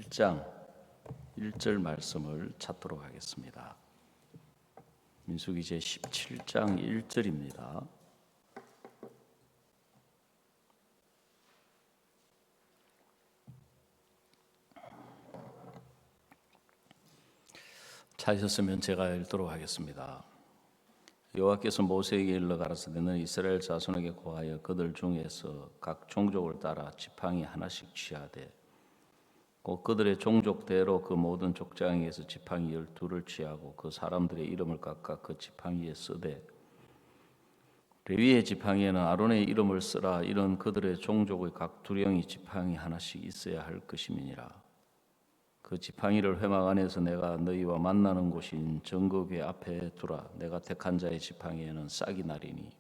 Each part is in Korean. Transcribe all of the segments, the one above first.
17장 1절 말씀을 찾도록 하겠습니다. 민수기 제 17장 1절입니다. 찾으셨으면 제가 읽도록 하겠습니다. 여호와께서 모세에게 일러 가라사대 너는 이스라엘 자손에게 고하여 그들 중에서 각 종족을 따라 지팡이 하나씩 취하되 곧 그들의 종족대로 그 모든 족장에게서 지팡이 12를 취하고 그 사람들의 이름을 각각 그 지팡이에 쓰되 레위의 지팡이에는 아론의 이름을 쓰라. 이런 그들의 종족의 각 두령이 지팡이 하나씩 있어야 할 것임이니라. 그 지팡이를 회막 안에서 내가 너희와 만나는 곳인 정거궤 앞에 두라. 내가 택한 자의 지팡이에는 싹이 나리니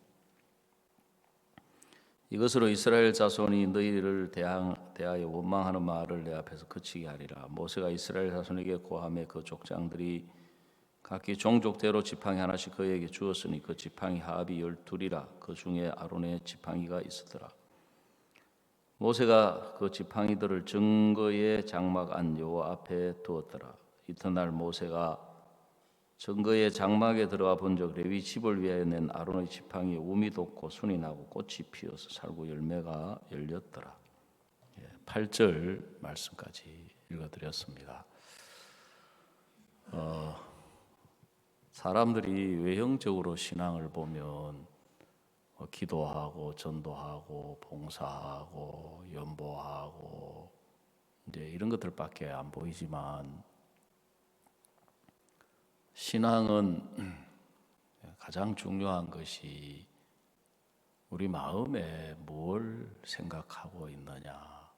이것으로 이스라엘 자손이 너희를 대하여 원망하는 말을 내 앞에서 그치게 하리라. 모세가 이스라엘 자손에게 고하매 그 족장들이 각기 종족대로 지팡이 하나씩 그에게 주었으니 그 지팡이 합이 12이라. 그 중에 아론의 지팡이가 있었더라. 모세가 그 지팡이들을 증거의 장막 안 여호와 앞에 두었더라. 이튿날 모세가 증거의 장막에 들어가 본즉 레위 집을 위하여 낸 아론의 지팡이에 움이 돋고 순이 나고 꽃이 피어서 살구 열매가 열렸더라. 8절 말씀까지 읽어드렸습니다. 사람들이 외형적으로 신앙을 보면 기도하고 전도하고 봉사하고 연보하고 이제 이런 것들밖에 안 보이지만 신앙은 가장 중요한 것이 우리 마음에 뭘 생각하고 있느냐.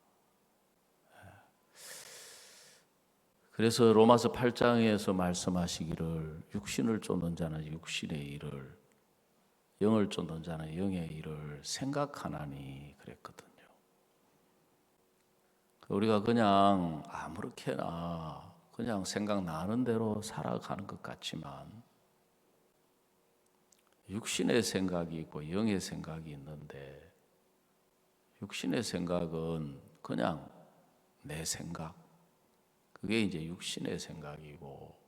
그래서 로마서 8장에서 말씀하시기를 육신을 쫓는 자는 육신의 일을 영을 쫓는 자는 영의 일을 생각하나니 그랬거든요. 우리가 그냥 아무렇게나 그냥 생각나는 대로 살아가는 것 같지만 육신의 생각이 있고 영의 생각이 있는데 육신의 생각은 그냥 내 생각, 그게 이제 육신의 생각이고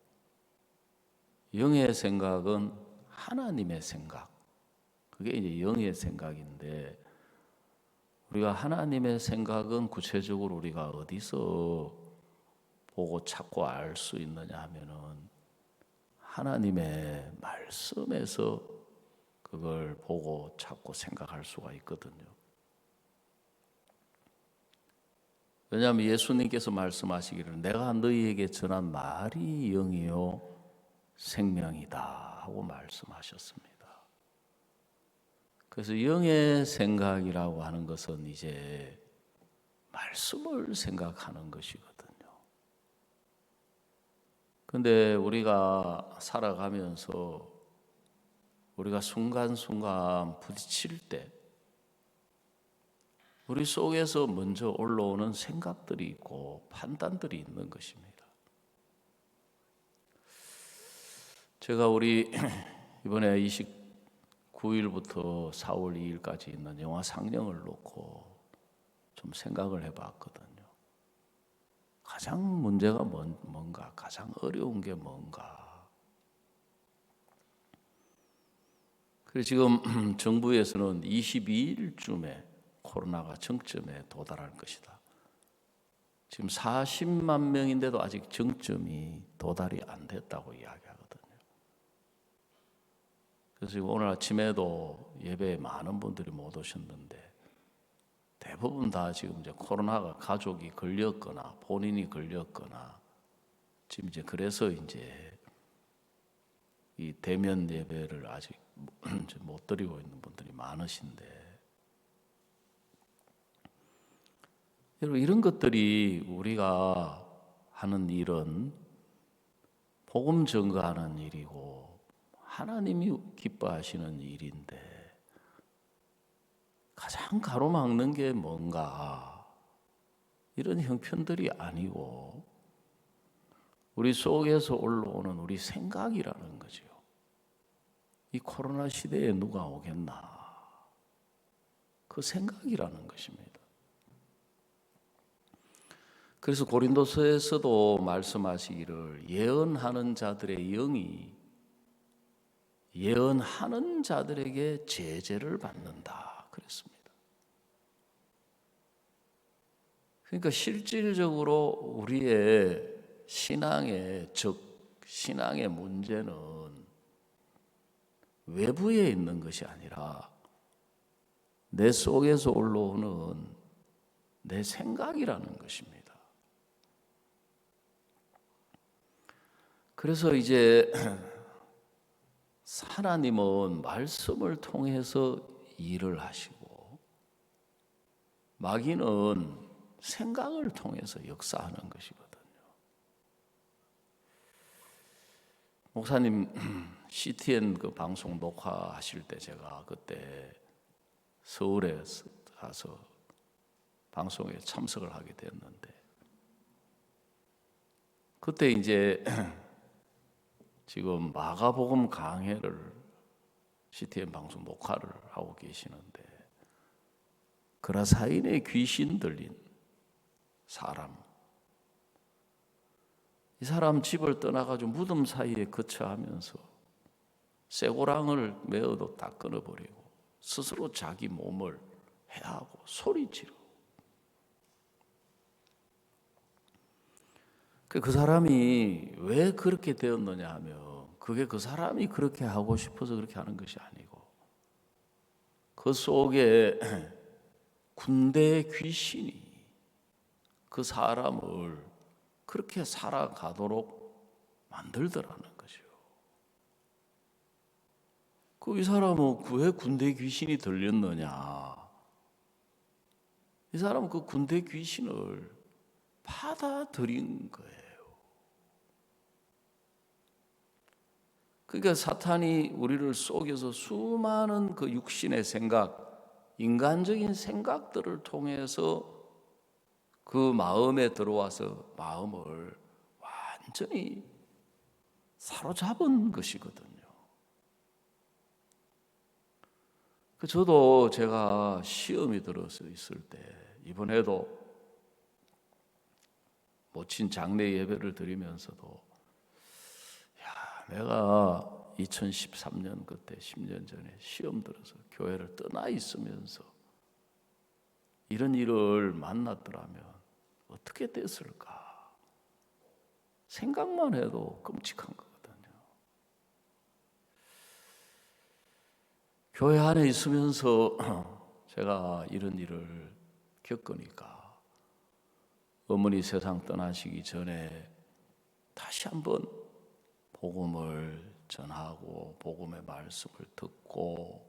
영의 생각은 하나님의 생각, 그게 이제 영의 생각인데 우리가 하나님의 생각은 구체적으로 우리가 어디서 보고 찾고 알 수 있느냐 하면은 하나님의 말씀에서 그걸 보고 찾고 생각할 수가 있거든요. 왜냐하면 예수님께서 말씀하시기를 내가 너희에게 전한 말이 영이요 생명이다 하고 말씀하셨습니다. 그래서 영의 생각이라고 하는 것은 이제 말씀을 생각하는 것이거든요. 근데 우리가 살아가면서 우리가 순간순간 부딪힐 때 우리 속에서 먼저 올라오는 생각들이 있고 판단들이 있는 것입니다. 제가 우리 이번에 29일부터 4월 2일까지 있는 영화 상영을 놓고 좀 생각을 해봤거든요. 가장 문제가 뭔가, 가장 어려운 게 뭔가. 그래서 지금 정부에서는 22일쯤에 코로나가 정점에 도달할 것이다. 지금 40만 명인데도 아직 정점이 도달이 안 됐다고 이야기하거든요. 그래서 지금 오늘 아침에도 예배에 많은 분들이 못 오셨는데 대부분 다 지금 이제 코로나가 가족이 걸렸거나 본인이 걸렸거나 지금 이제 그래서 이제 이 대면 예배를 아직 못 드리고 있는 분들이 많으신데 여러분 이런 것들이 우리가 하는 일은 복음 전가하는 일이고 하나님이 기뻐하시는 일인데 가장 가로막는 게 뭔가 이런 형편들이 아니고 우리 속에서 올라오는 우리 생각이라는 거죠. 이 코로나 시대에 누가 오겠나? 그 생각이라는 것입니다. 그래서 고린도서에서도 말씀하시기를 예언하는 자들의 영이 예언하는 자들에게 제재를 받는다 그랬습니다. 그러니까 실질적으로 우리의 신앙의 문제는 외부에 있는 것이 아니라 내 속에서 올라오는 내 생각이라는 것입니다. 그래서 이제 하나님은 말씀을 통해서 일을 하시고 마귀는 생각을 통해서 역사하는 것이거든요. 목사님 CTN 그 방송 녹화하실 때 제가 그때 서울에 가서 방송에 참석을 하게 됐는데 그때 이제 지금 마가복음 강해를 CTN 방송 녹화를 하고 계시는데 그라사인의 귀신 들린 사람, 이 사람 집을 떠나가지고 무덤 사이에 거처하면서 쇠고랑을 메어도 다 끊어버리고 스스로 자기 몸을 해하고 소리지르고 그 사람이 왜 그렇게 되었느냐 하면 그게 그 사람이 그렇게 하고 싶어서 그렇게 하는 것이 아니고 그 속에 군대의 귀신이 그 사람을 그렇게 살아가도록 만들더라는 것이요. 이 사람은 왜 군대 귀신이 들렸느냐? 이 사람은 그 군대 귀신을 받아들인 거예요. 그러니까 사탄이 우리를 속여서 수많은 그 육신의 생각, 인간적인 생각들을 통해서 그 마음에 들어와서 마음을 완전히 사로잡은 것이거든요. 저도 제가 시험이 들어서 있을 때 이번에도 모친 장례 예배를 드리면서도 내가 2013년 그때 10년 전에 시험 들어서 교회를 떠나 있으면서 이런 일을 만났더라면 어떻게 됐을까? 생각만 해도 끔찍한 거거든요. 교회 안에 있으면서 제가 이런 일을 겪으니까 어머니 세상 떠나시기 전에 다시 한번 복음을 전하고 복음의 말씀을 듣고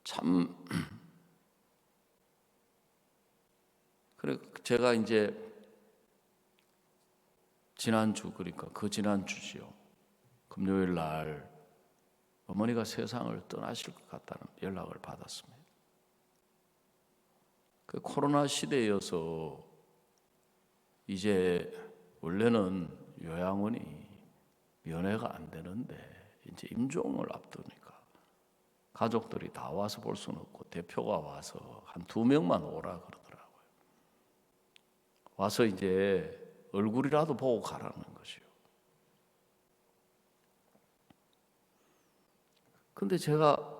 참 그래 제가 이제 지난주 그러니까 그 지난주지요. 금요일 날 어머니가 세상을 떠나실 것 같다는 연락을 받았습니다. 그 코로나 시대여서 이제 원래는 요양원이 면회가 안 되는데 이제 임종을 앞두니까 가족들이 다 와서 볼 수는 없고 대표가 와서 한 2명만 오라 그러더라고요. 와서 이제 얼굴이라도 보고 가라는 것이요. 근데 제가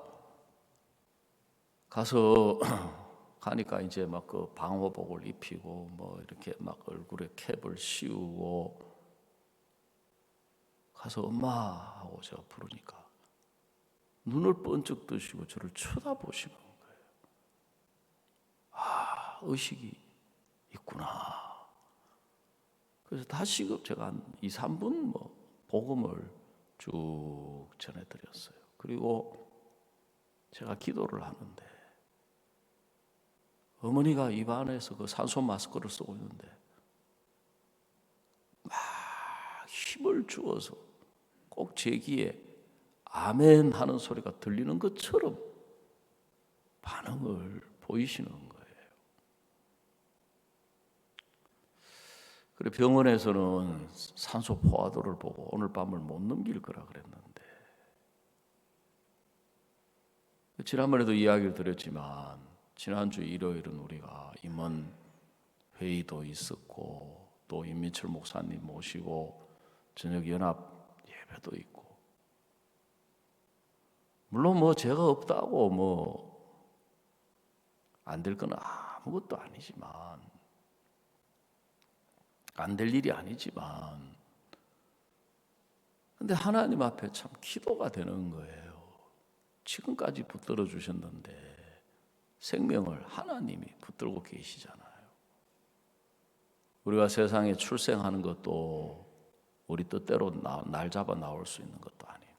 가서 가니까 이제 막 그 방호복을 입히고 뭐 이렇게 막 얼굴에 캡을 씌우고 가서 엄마 하고 제가 부르니까 눈을 번쩍 뜨시고 저를 쳐다보시는 거예요. 아, 의식이 있구나. 그래서 다시 제가 한 2, 3분 뭐 복음을 쭉 전해드렸어요. 그리고 제가 기도를 하는데 어머니가 입안에서 그 산소 마스크를 쓰고 있는데 막 힘을 주어서 꼭 제 귀에 아멘 하는 소리가 들리는 것처럼 반응을 보이시는 거예요. 그래 병원에서는 산소 포화도를 보고 오늘 밤을 못 넘길 거라 그랬는데 지난번에도 이야기를 드렸지만 지난주 일요일은 우리가 임원 회의도 있었고 또 임민철 목사님 모시고 저녁 연합 예배도 있고, 물론 뭐 제가 없다고 뭐 안 될 건 아무것도 아니지만, 안 될 일이 아니지만, 근데 하나님 앞에 참 기도가 되는 거예요. 지금까지 붙들어 주셨는데 생명을 하나님이 붙들고 계시잖아요. 우리가 세상에 출생하는 것도 우리 뜻대로 날 잡아 나올 수 있는 것도 아니고,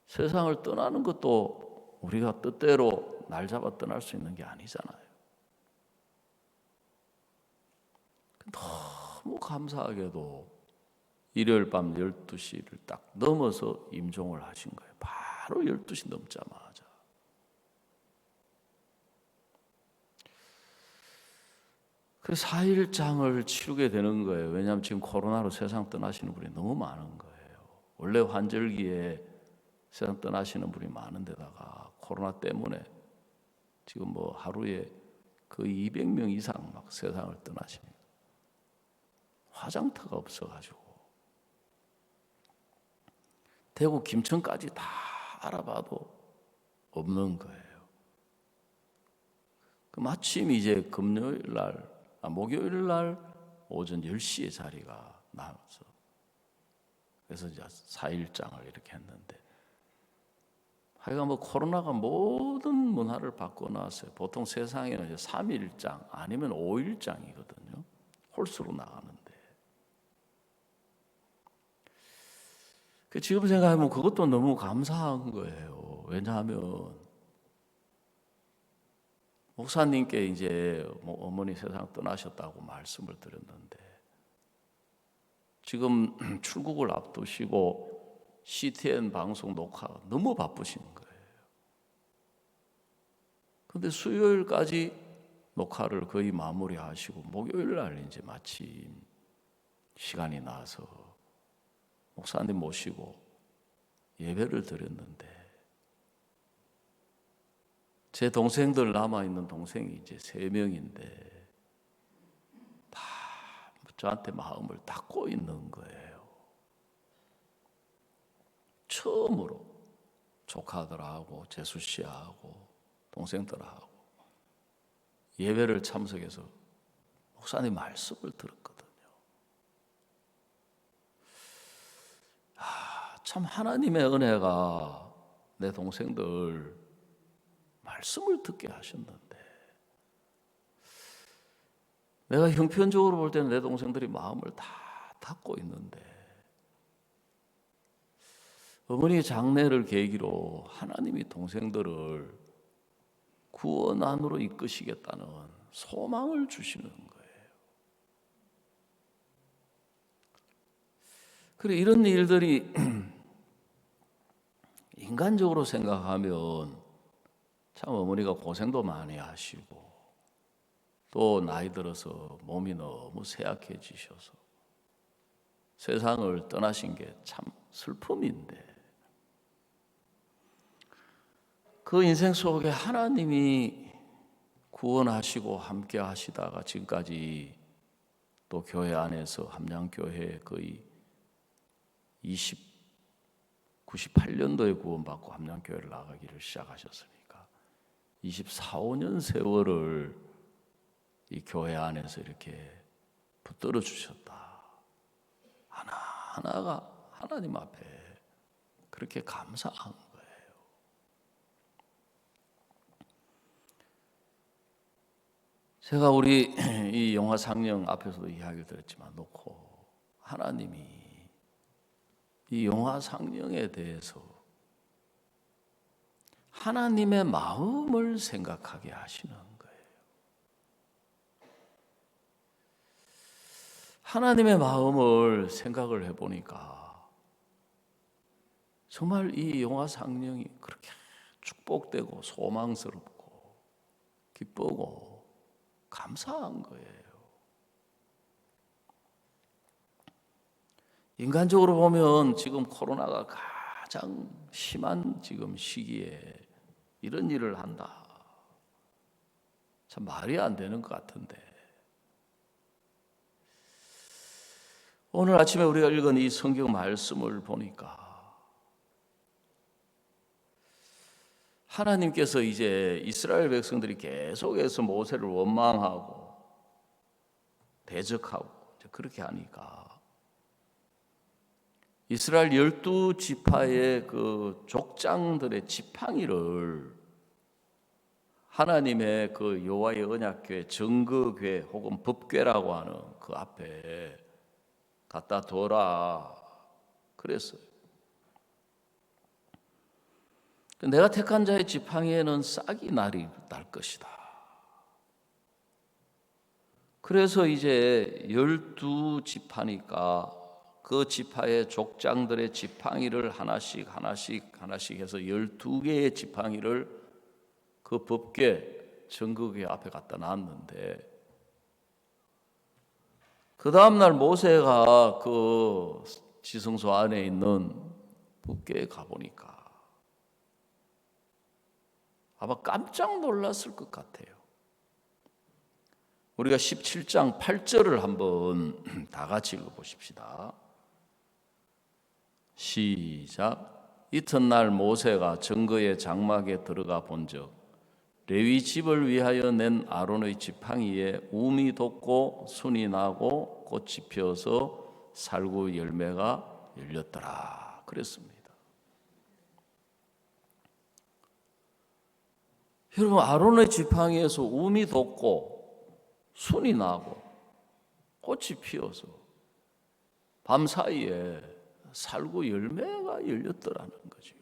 세상을 떠나는 것도 우리가 뜻대로 날 잡아 떠날 수 있는 게 아니잖아요. 너무 감사하게도 일요일 밤 12시를 딱 넘어서 임종을 하신 거예요. 바로 12시 넘자마자. 그래서 4일장을 치르게 되는 거예요. 왜냐하면 지금 코로나로 세상 떠나시는 분이 너무 많은 거예요. 원래 환절기에 세상 떠나시는 분이 많은데다가 코로나 때문에 지금 뭐 하루에 거의 200명 이상 막 세상을 떠나십니다. 화장터가 없어가지고 대구 김천까지 다 알아봐도 없는 거예요. 마침 이제 목요일 날 오전 10시에 자리가 나와서, 그래서 이제 4일장을 이렇게 했는데, 하여간 뭐 코로나가 모든 문화를 바꿔놨어요. 보통 세상에는 이제 3일장 아니면 5일장이거든요. 홀수로 나가는데. 지금 생각하면 그것도 너무 감사한 거예요. 왜냐하면 목사님께 이제 어머니 세상 떠나셨다고 말씀을 드렸는데, 지금 출국을 앞두시고 CTN 방송 녹화가 너무 바쁘신 거예요. 근데 수요일까지 녹화를 거의 마무리하시고 목요일 날 이제 마침 시간이 나서 목사님 모시고 예배를 드렸는데, 제 동생들 남아있는 동생이 이제 3명인데 다 저한테 마음을 닫고 있는 거예요. 처음으로 조카들하고 재수 씨하고 동생들하고 예배를 참석해서 목사님 말씀을 들었거든요. 참 하나님의 은혜가 내 동생들 말씀을 듣게 하셨는데, 내가 형편적으로 볼 때는 내 동생들이 마음을 다 닫고 있는데, 어머니 장례를 계기로 하나님이 동생들을 구원 안으로 이끄시겠다는 소망을 주시는 거예요. 그래, 이런 일들이 인간적으로 생각하면 참 어머니가 고생도 많이 하시고, 또 나이 들어서 몸이 너무 쇠약해지셔서 세상을 떠나신 게 참 슬픔인데, 그 인생 속에 하나님이 구원하시고 함께 하시다가 지금까지 또 교회 안에서 함양교회에 거의 98년도에 구원받고 함양교회를 나가기를 시작하셨으니까 24, 5년 세월을 이 교회 안에서 이렇게 붙들어 주셨다. 하나하나가 하나님 앞에 그렇게 감사한 거예요. 제가 우리 이 영화 상영 앞에서도 이야기를 드렸지만 놓고, 하나님이 이 영화 상영에 대해서 하나님의 마음을 생각하게 하시는 거예요. 하나님의 마음을 생각을 해보니까 정말 이 영화 상영이 그렇게 축복되고 소망스럽고 기쁘고 감사한 거예요. 인간적으로 보면 지금 코로나가 가장 심한 지금 시기에 이런 일을 한다, 참 말이 안 되는 것 같은데, 오늘 아침에 우리가 읽은 이 성경 말씀을 보니까 하나님께서 이제 이스라엘 백성들이 계속해서 모세를 원망하고 대적하고 그렇게 하니까 이스라엘 12지파의 그 족장들의 지팡이를 하나님의 그 여호와의 언약궤, 증거궤 혹은 법궤라고 하는 그 앞에 갖다 둬라 그랬어요. 내가 택한 자의 지팡이에는 싹이 날 것이다. 그래서 이제 12지파니까 그 지파의 족장들의 지팡이를 하나씩 해서 12개의 지팡이를 그 법궤, 증거궤 앞에 갖다 놨는데 그 다음날 모세가 그 지성소 안에 있는 법궤에 가보니까 아마 깜짝 놀랐을 것 같아요. 우리가 17장 8절을 한번 다 같이 읽어보십시다. 시작. 이튿날 모세가 증거의 장막에 들어가 본즉 레위 집을 위하여 낸 아론의 지팡이에 움이 돋고 순이 나고 꽃이 피어서 살구 열매가 열렸더라 그랬습니다. 여러분, 아론의 지팡이에서 움이 돋고 순이 나고 꽃이 피어서 밤 사이에 살구 열매가 열렸더라는 거죠.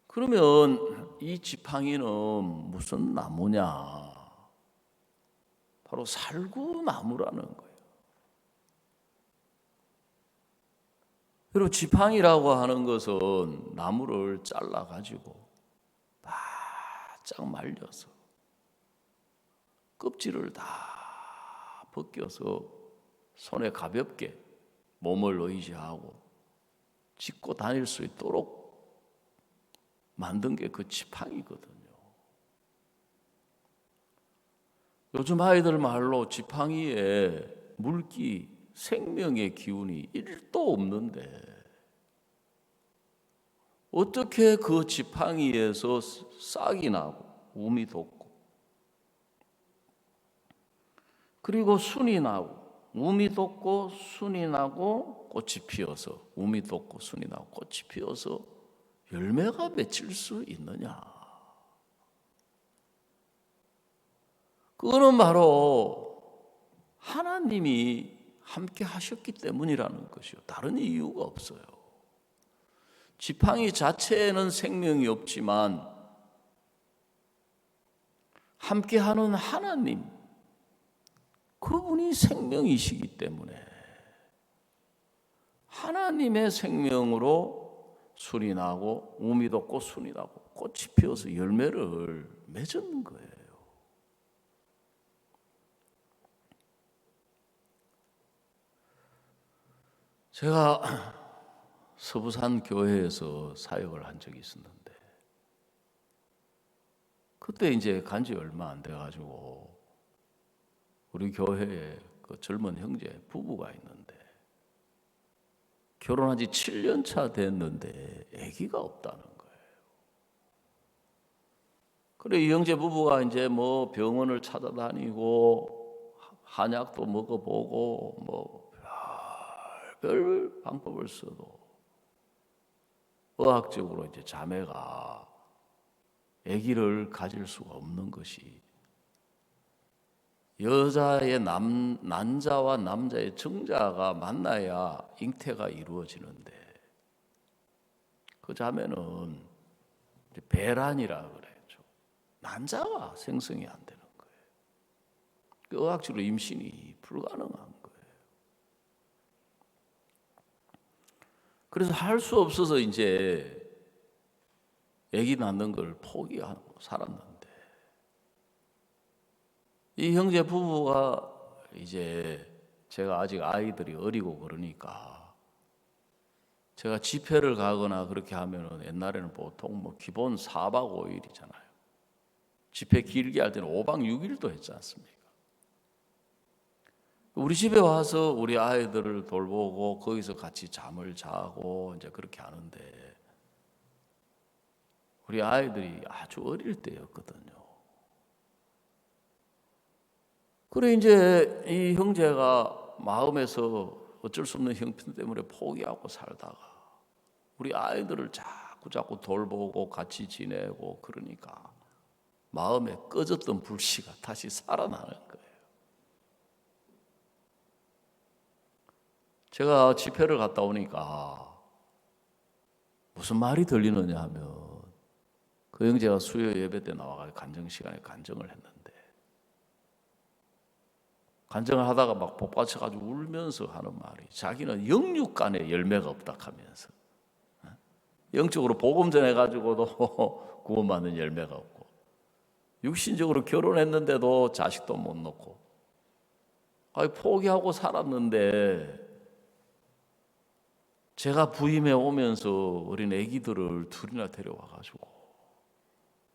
그러면 이 지팡이는 무슨 나무냐? 바로 살구나무라는 거예요. 여러분, 지팡이라고 하는 것은 나무를 잘라가지고 바짝 말려서 껍질을 다 벗겨서 손에 가볍게 몸을 의지하고 짚고 다닐 수 있도록 만든 게 그 지팡이거든요. 요즘 아이들 말로 지팡이에 물기, 생명의 기운이 1도 없는데 어떻게 그 지팡이에서 싹이 나고 움이 돋고 그리고 순이 나고 움이 돋고 순이 나고 꽃이 피어서 움이 돋고 순이 나고 꽃이 피어서 열매가 맺힐 수 있느냐? 그거는 바로 하나님이 함께 하셨기 때문이라는 것이요. 다른 이유가 없어요. 지팡이 자체에는 생명이 없지만 함께하는 하나님, 그분이 생명이시기 때문에 하나님의 생명으로 순이 나고 움이 돋고 순이 나고 꽃이 피어서 열매를 맺은 거예요. 제가 서부산 교회에서 사역을 한 적이 있었는데 그때 이제 간지 얼마 안 돼가지고 우리 교회에 그 젊은 형제 부부가 있는데 결혼한 지 7년 차 됐는데 아기가 없다는 거예요. 그래 이 형제 부부가 이제 뭐 병원을 찾아다니고 한약도 먹어보고 뭐 별 방법을 써도 의학적으로 이제 자매가 아기를 가질 수가 없는 것이 여자의 난자와 남자의 정자가 만나야 잉태가 이루어지는데 그 자매는 이제 배란이라 그래죠. 난자가 생성이 안 되는 거예요. 그 의학적으로 임신이 불가능한 거예요. 그래서 할 수 없어서 이제 아기 낳는 걸 포기하고 살았는데 이 형제 부부가 이제 제가 아직 아이들이 어리고 그러니까 제가 집회를 가거나 그렇게 하면은 옛날에는 보통 뭐 기본 4박 5일이잖아요. 집회 길게 할 때는 5박 6일도 했지 않습니까? 우리 집에 와서 우리 아이들을 돌보고 거기서 같이 잠을 자고 이제 그렇게 하는데 우리 아이들이 아주 어릴 때였거든요. 그래 이제 이 형제가 마음에서 어쩔 수 없는 형편 때문에 포기하고 살다가 우리 아이들을 자꾸 돌보고 같이 지내고 그러니까 마음에 꺼졌던 불씨가 다시 살아나는 거예요. 제가 집회를 갔다 오니까 무슨 말이 들리느냐 하면 그 형제가 수요 예배 때 나와서 간증 시간에 간증을 했는데 간증을 하다가 막 복받쳐가지고 울면서 하는 말이 자기는 영육 간에 열매가 없다 하면서 영적으로 복음 전해가지고도 구원받는 열매가 없고 육신적으로 결혼했는데도 자식도 못 놓고 포기하고 살았는데 제가 부임해 오면서 어린 애기들을 둘이나 데려와가지고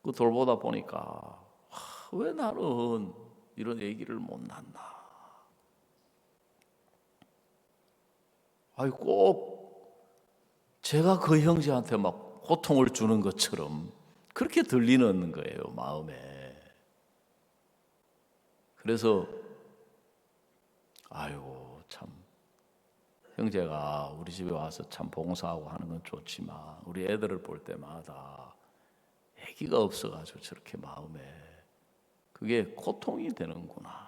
그 돌보다 보니까 왜 나는 이런 애기를 못 낳나. 꼭 제가 그 형제한테 막 고통을 주는 것처럼 그렇게 들리는 거예요, 마음에. 그래서 아이고 참 형제가 우리 집에 와서 참 봉사하고 하는 건 좋지만 우리 애들을 볼 때마다 애기가 없어가지고 저렇게 마음에 그게 고통이 되는구나.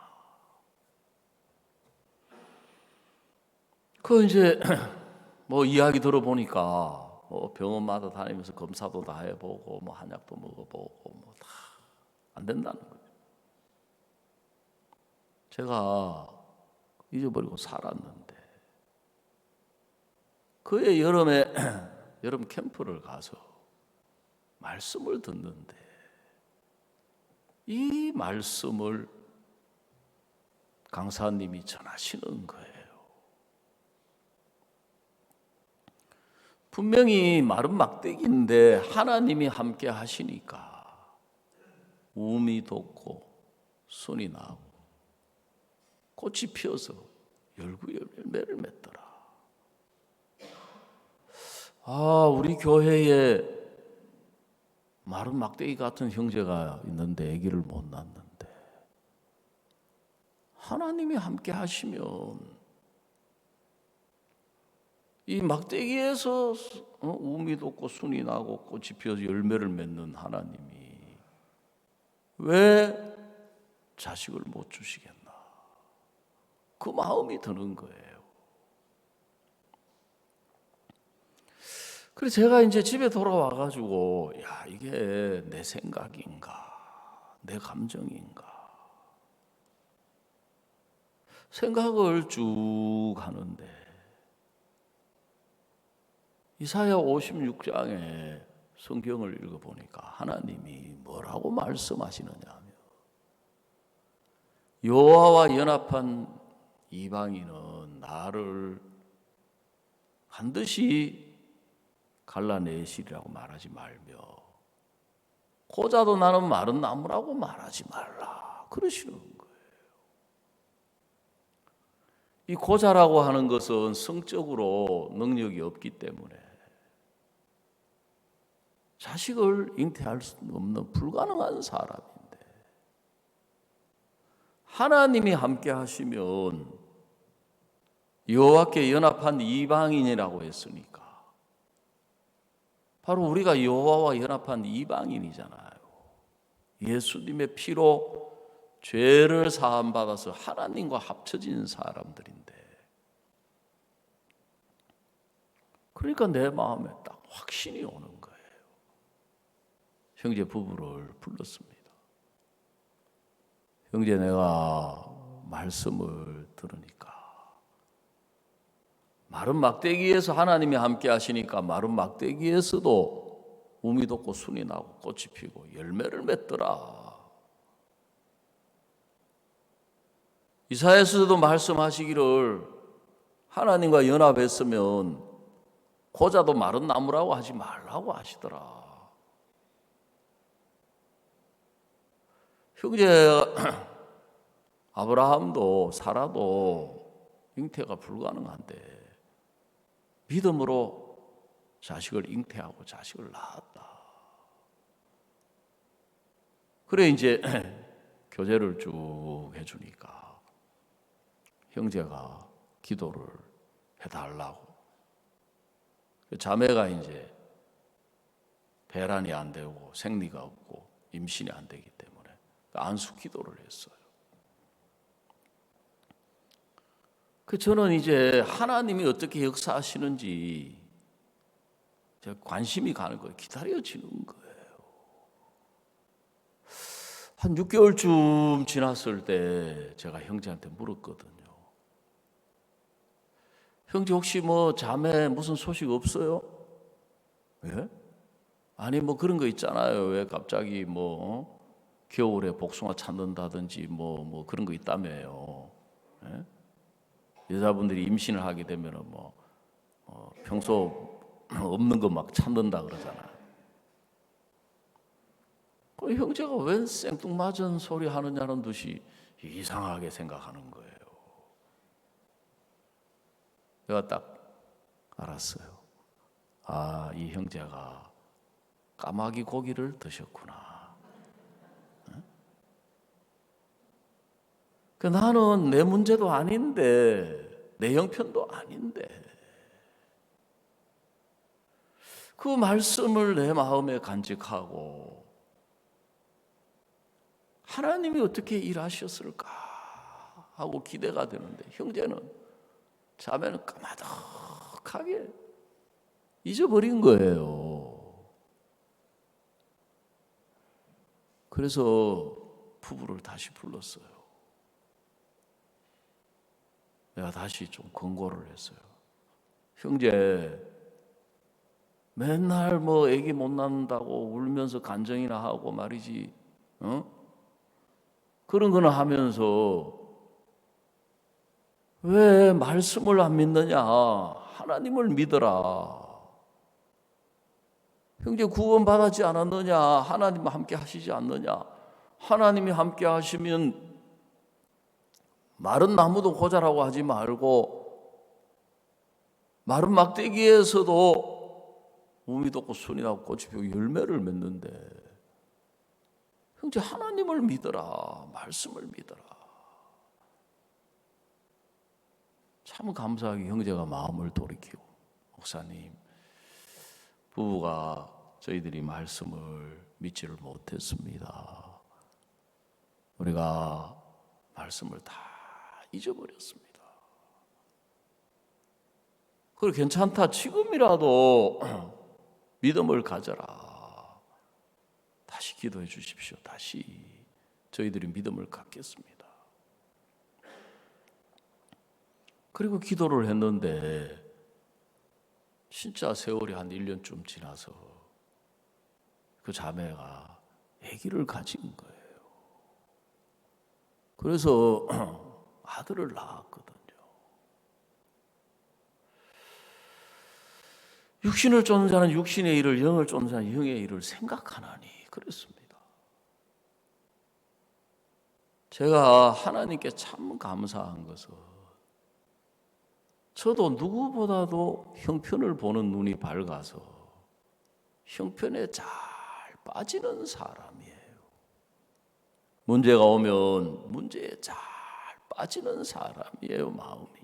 그 이제 뭐 이야기 들어보니까 뭐 병원마다 다니면서 검사도 다 해보고 뭐 한약도 먹어보고 뭐 다 안 된다는 거예요. 제가 잊어버리고 살았는데 그해 여름에 여름 캠프를 가서 말씀을 듣는데 이 말씀을 강사님이 전하시는 거예요. 분명히 마른 막대기인데 하나님이 함께 하시니까 우음이 돋고 순이 나고 꽃이 피어서 열매를 맺더라. 우리 교회에 마른 막대기 같은 형제가 있는데 아기를 못 낳는데 하나님이 함께 하시면 이 막대기에서 우음이 돋고 순이 나고 꽃이 피어서 열매를 맺는 하나님이 왜 자식을 못 주시겠나? 그 마음이 드는 거예요. 그래서 제가 이제 집에 돌아와가지고 이게 내 생각인가 내 감정인가 생각을 쭉 하는데 이사야 56장에 성경을 읽어보니까 하나님이 뭐라고 말씀하시느냐 하면 여호와와 연합한 이방인은 나를 반드시 갈라내시리라고 말하지 말며 고자도 나는 마른 나무라고 말하지 말라 그러시는 거예요. 이 고자라고 하는 것은 성적으로 능력이 없기 때문에 자식을 잉태할 수 없는 불가능한 사람인데 하나님이 함께 하시면 여호와께 연합한 이방인이라고 했으니까 바로 우리가 여호와와 연합한 이방인이잖아요. 예수님의 피로 죄를 사함받아서 하나님과 합쳐진 사람들인데 그러니까 내 마음에 딱 확신이 오는 거예요. 형제 부부를 불렀습니다. 형제 내가 말씀을 들으니까 마른 막대기에서 하나님이 함께 하시니까 마른 막대기에서도 우미 돋고 순이 나고 꽃이 피고 열매를 맺더라. 이사야서도 말씀하시기를 하나님과 연합했으면 고자도 마른 나무라고 하지 말라고 하시더라. 형제 아브라함도 사라도 잉태가 불가능한데 믿음으로 자식을 잉태하고 자식을 낳았다. 그래 이제 교제를 쭉 해주니까 형제가 기도를 해달라고. 자매가 이제 배란이 안 되고 생리가 없고 임신이 안 되기 때문에 안수 기도를 했어요. 저는 이제 하나님이 어떻게 역사하시는지 관심이 가는 거예요. 기다려지는 거예요. 한 6개월쯤 지났을 때 제가 형제한테 물었거든요. 형제 혹시 뭐 자매 무슨 소식 없어요? 예? 아니 뭐 그런 거 있잖아요. 왜 갑자기 뭐 겨울에 복숭아 찾는다든지 뭐 그런 거 있다며요. 예? 여자분들이 임신을 하게 되면은 뭐 평소 없는 거 막 찾는다 그러잖아요. 그 형제가 웬 생뚱맞은 소리 하느냐는 듯이 이상하게 생각하는 거예요. 내가 딱 알았어요. 아, 이 형제가 까마귀 고기를 드셨구나. 나는 내 문제도 아닌데, 내 형편도 아닌데, 그 말씀을 내 마음에 간직하고 하나님이 어떻게 일하셨을까 하고 기대가 되는데 형제는, 자매는 까마득하게 잊어버린 거예요. 그래서 부부를 다시 불렀어요. 내가 다시 좀 권고를 했어요. 형제, 맨날 뭐 애기 못 낳는다고 울면서 간증이나 하고 말이지, 그런 거는 하면서 왜 말씀을 안 믿느냐? 하나님을 믿어라. 형제 구원 받았지 않았느냐? 하나님 함께 하시지 않느냐? 하나님이 함께 하시면 마른 나무도 고자라고 하지 말고 마른 막대기에서도 우미 돋고 순이 나고 꽃이 피고 열매를 맺는데, 형제 하나님을 믿어라. 말씀을 믿어라. 참 감사하게 형제가 마음을 돌이키고, 목사님, 부부가 저희들이 말씀을 믿지를 못했습니다. 우리가 말씀을 다 잊어버렸습니다. 그래 괜찮다. 지금이라도 믿음을 가져라. 다시 기도해 주십시오. 다시 저희들이 믿음을 갖겠습니다. 그리고 기도를 했는데 진짜 세월이 한 1년쯤 지나서 그 자매가 아기를 가진 거예요. 그래서 아들을 낳았거든요. 육신을 쫓는 자는 육신의 일을, 영을 쫓는 자는 영의 일을 생각하나니 그랬습니다. 제가 하나님께 참 감사한 것은, 저도 누구보다도 형편을 보는 눈이 밝아서 형편에 잘 빠지는 사람이에요. 문제가 오면 문제에 잘 빠지는 사람이에요, 마음이.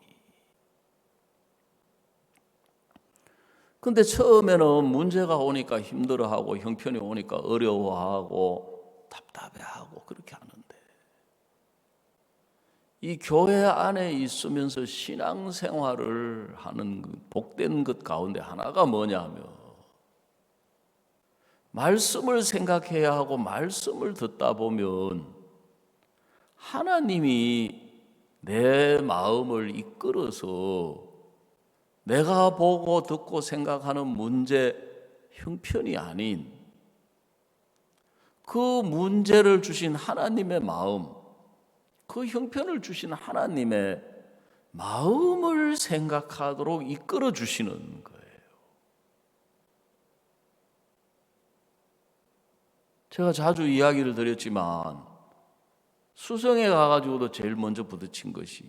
근데 처음에는 문제가 오니까 힘들어하고 형편이 오니까 어려워하고 답답해하고 그렇게 하는데, 이 교회 안에 있으면서 신앙생활을 하는 복된 것 가운데 하나가 뭐냐면, 말씀을 생각해야 하고 말씀을 듣다 보면 하나님이 내 마음을 이끌어서 내가 보고 듣고 생각하는 문제 형편이 아닌 그 문제를 주신 하나님의 마음, 그 형편을 주신 하나님의 마음을 생각하도록 이끌어 주시는 거예요. 제가 자주 이야기를 드렸지만 수성에 가가지고도 제일 먼저 부딪힌 것이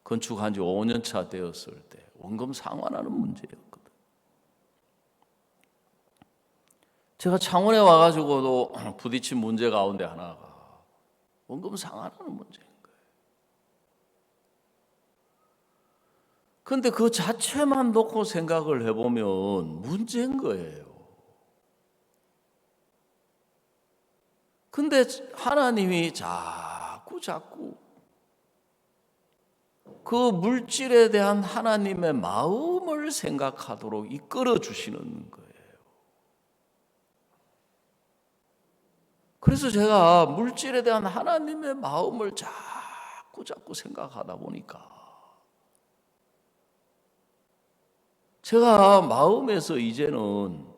건축한 지 5년 차 되었을 때 원금 상환하는 문제였거든. 제가 창원에 와가지고도 부딪힌 문제 가운데 하나가 원금 상환하는 문제인 거예요. 그런데 그 자체만 놓고 생각을 해보면 문제인 거예요. 근데 하나님이 자꾸 그 물질에 대한 하나님의 마음을 생각하도록 이끌어 주시는 거예요. 그래서 제가 물질에 대한 하나님의 마음을 자꾸 생각하다 보니까 제가 마음에서 이제는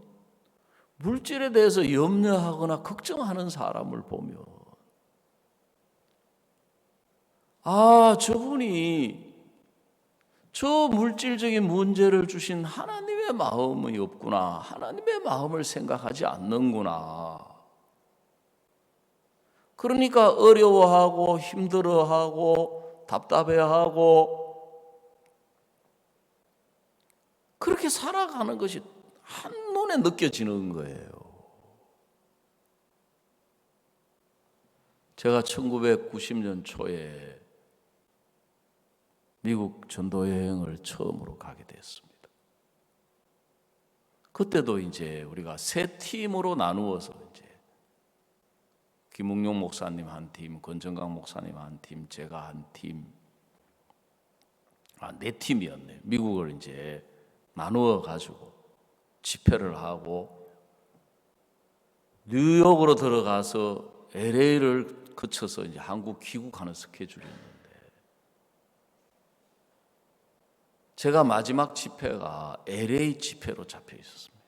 물질에 대해서 염려하거나 걱정하는 사람을 보면 저분이 저 물질적인 문제를 주신 하나님의 마음이 없구나. 하나님의 마음을 생각하지 않는구나. 그러니까 어려워하고 힘들어하고 답답해하고 그렇게 살아가는 것이 한눈에 느껴지는 거예요. 제가 1990년 초에 미국 전도 여행을 처음으로 가게 됐습니다. 그때도 이제 우리가 세 팀으로 나누어서 이제 김웅용 목사님 한 팀, 권정강 목사님 한 팀, 제가 한 팀, 네 팀이었네요. 미국을 이제 나누어 가지고 집회를 하고 뉴욕으로 들어가서 LA를 거쳐서 이제 한국 귀국하는 스케줄이었는데 제가 마지막 집회가 LA 집회로 잡혀 있었습니다.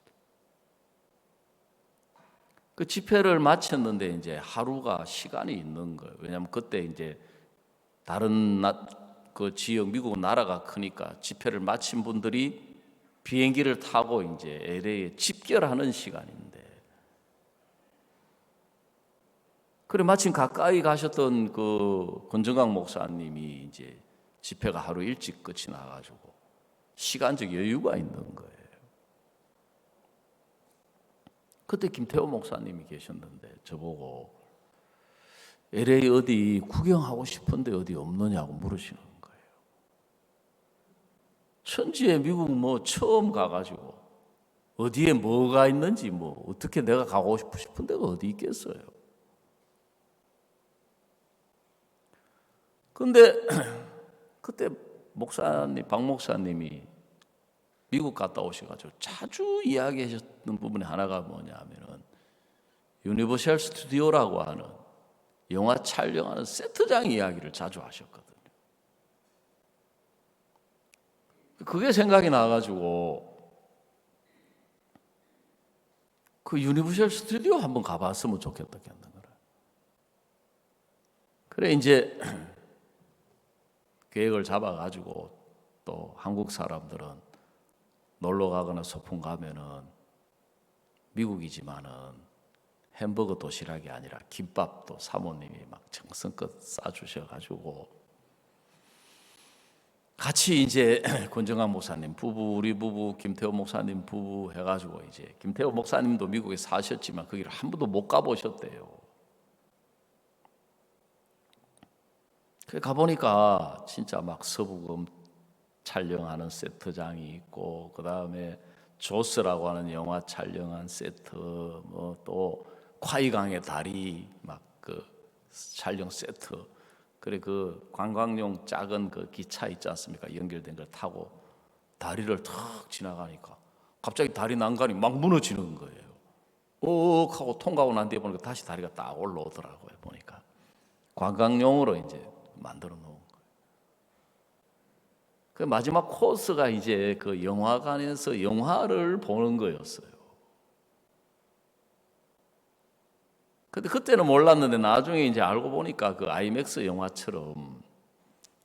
그 집회를 마쳤는데 이제 하루가 시간이 있는 거예요. 왜냐하면 그때 이제 다른 그 지역 미국 나라가 크니까 집회를 마친 분들이 비행기를 타고 이제 LA에 집결하는 시간인데, 그래 마침 가까이 가셨던 그 권정강 목사님이 이제 집회가 하루 일찍 끝이 나가지고 시간적 여유가 있는 거예요. 그때 김태호 목사님이 계셨는데 저보고 LA 어디 구경하고 싶은데 어디 없느냐고 물으시는 거예요. 천지에 미국 뭐 처음 가가지고 어디에 뭐가 있는지 뭐 어떻게 내가 가고 싶은 데가 어디 있겠어요. 근데 그때 목사님, 박 목사님이 미국 갔다 오셔가지고 자주 이야기하셨던 부분이 하나가 뭐냐면은 유니버셜 스튜디오라고 하는 영화 촬영하는 세트장 이야기를 자주 하셨거든요. 그게 생각이 나가지고 그 유니버셜 스튜디오 한번 가봤으면 좋겠다 했는 거라. 그래 이제 계획을 잡아가지고 또 한국 사람들은 놀러 가거나 소풍 가면은 미국이지만은 햄버거 도시락이 아니라 김밥도 사모님이 막 정성껏 싸주셔가지고 같이 이제 권정환 목사님 부부, 우리 부부, 김태호 목사님 부부 해가지고 이제 김태호 목사님도 미국에 사셨지만 거기를 한 번도 못 가보셨대요. 그래 가보니까 진짜 막 서부금 촬영하는 세트장이 있고 그 다음에 조스라고 하는 영화 촬영한 세트, 뭐 또 콰이강의 다리 막 그 촬영 세트, 그래 그 관광용 작은 그 기차 있지 않습니까? 연결된 걸 타고 다리를 탁 지나가니까 갑자기 다리 난간이 막 무너지는 거예요. 욱 하고 통과하고 난 뒤에 보니까 다시 다리가 딱 올라오더라고요. 보니까 관광용으로 이제 만들어 놓은 거예요. 그 마지막 코스가 이제 그 영화관에서 영화를 보는 거였어요. 근데 그때는 몰랐는데 나중에 이제 알고 보니까 그 아이맥스 영화처럼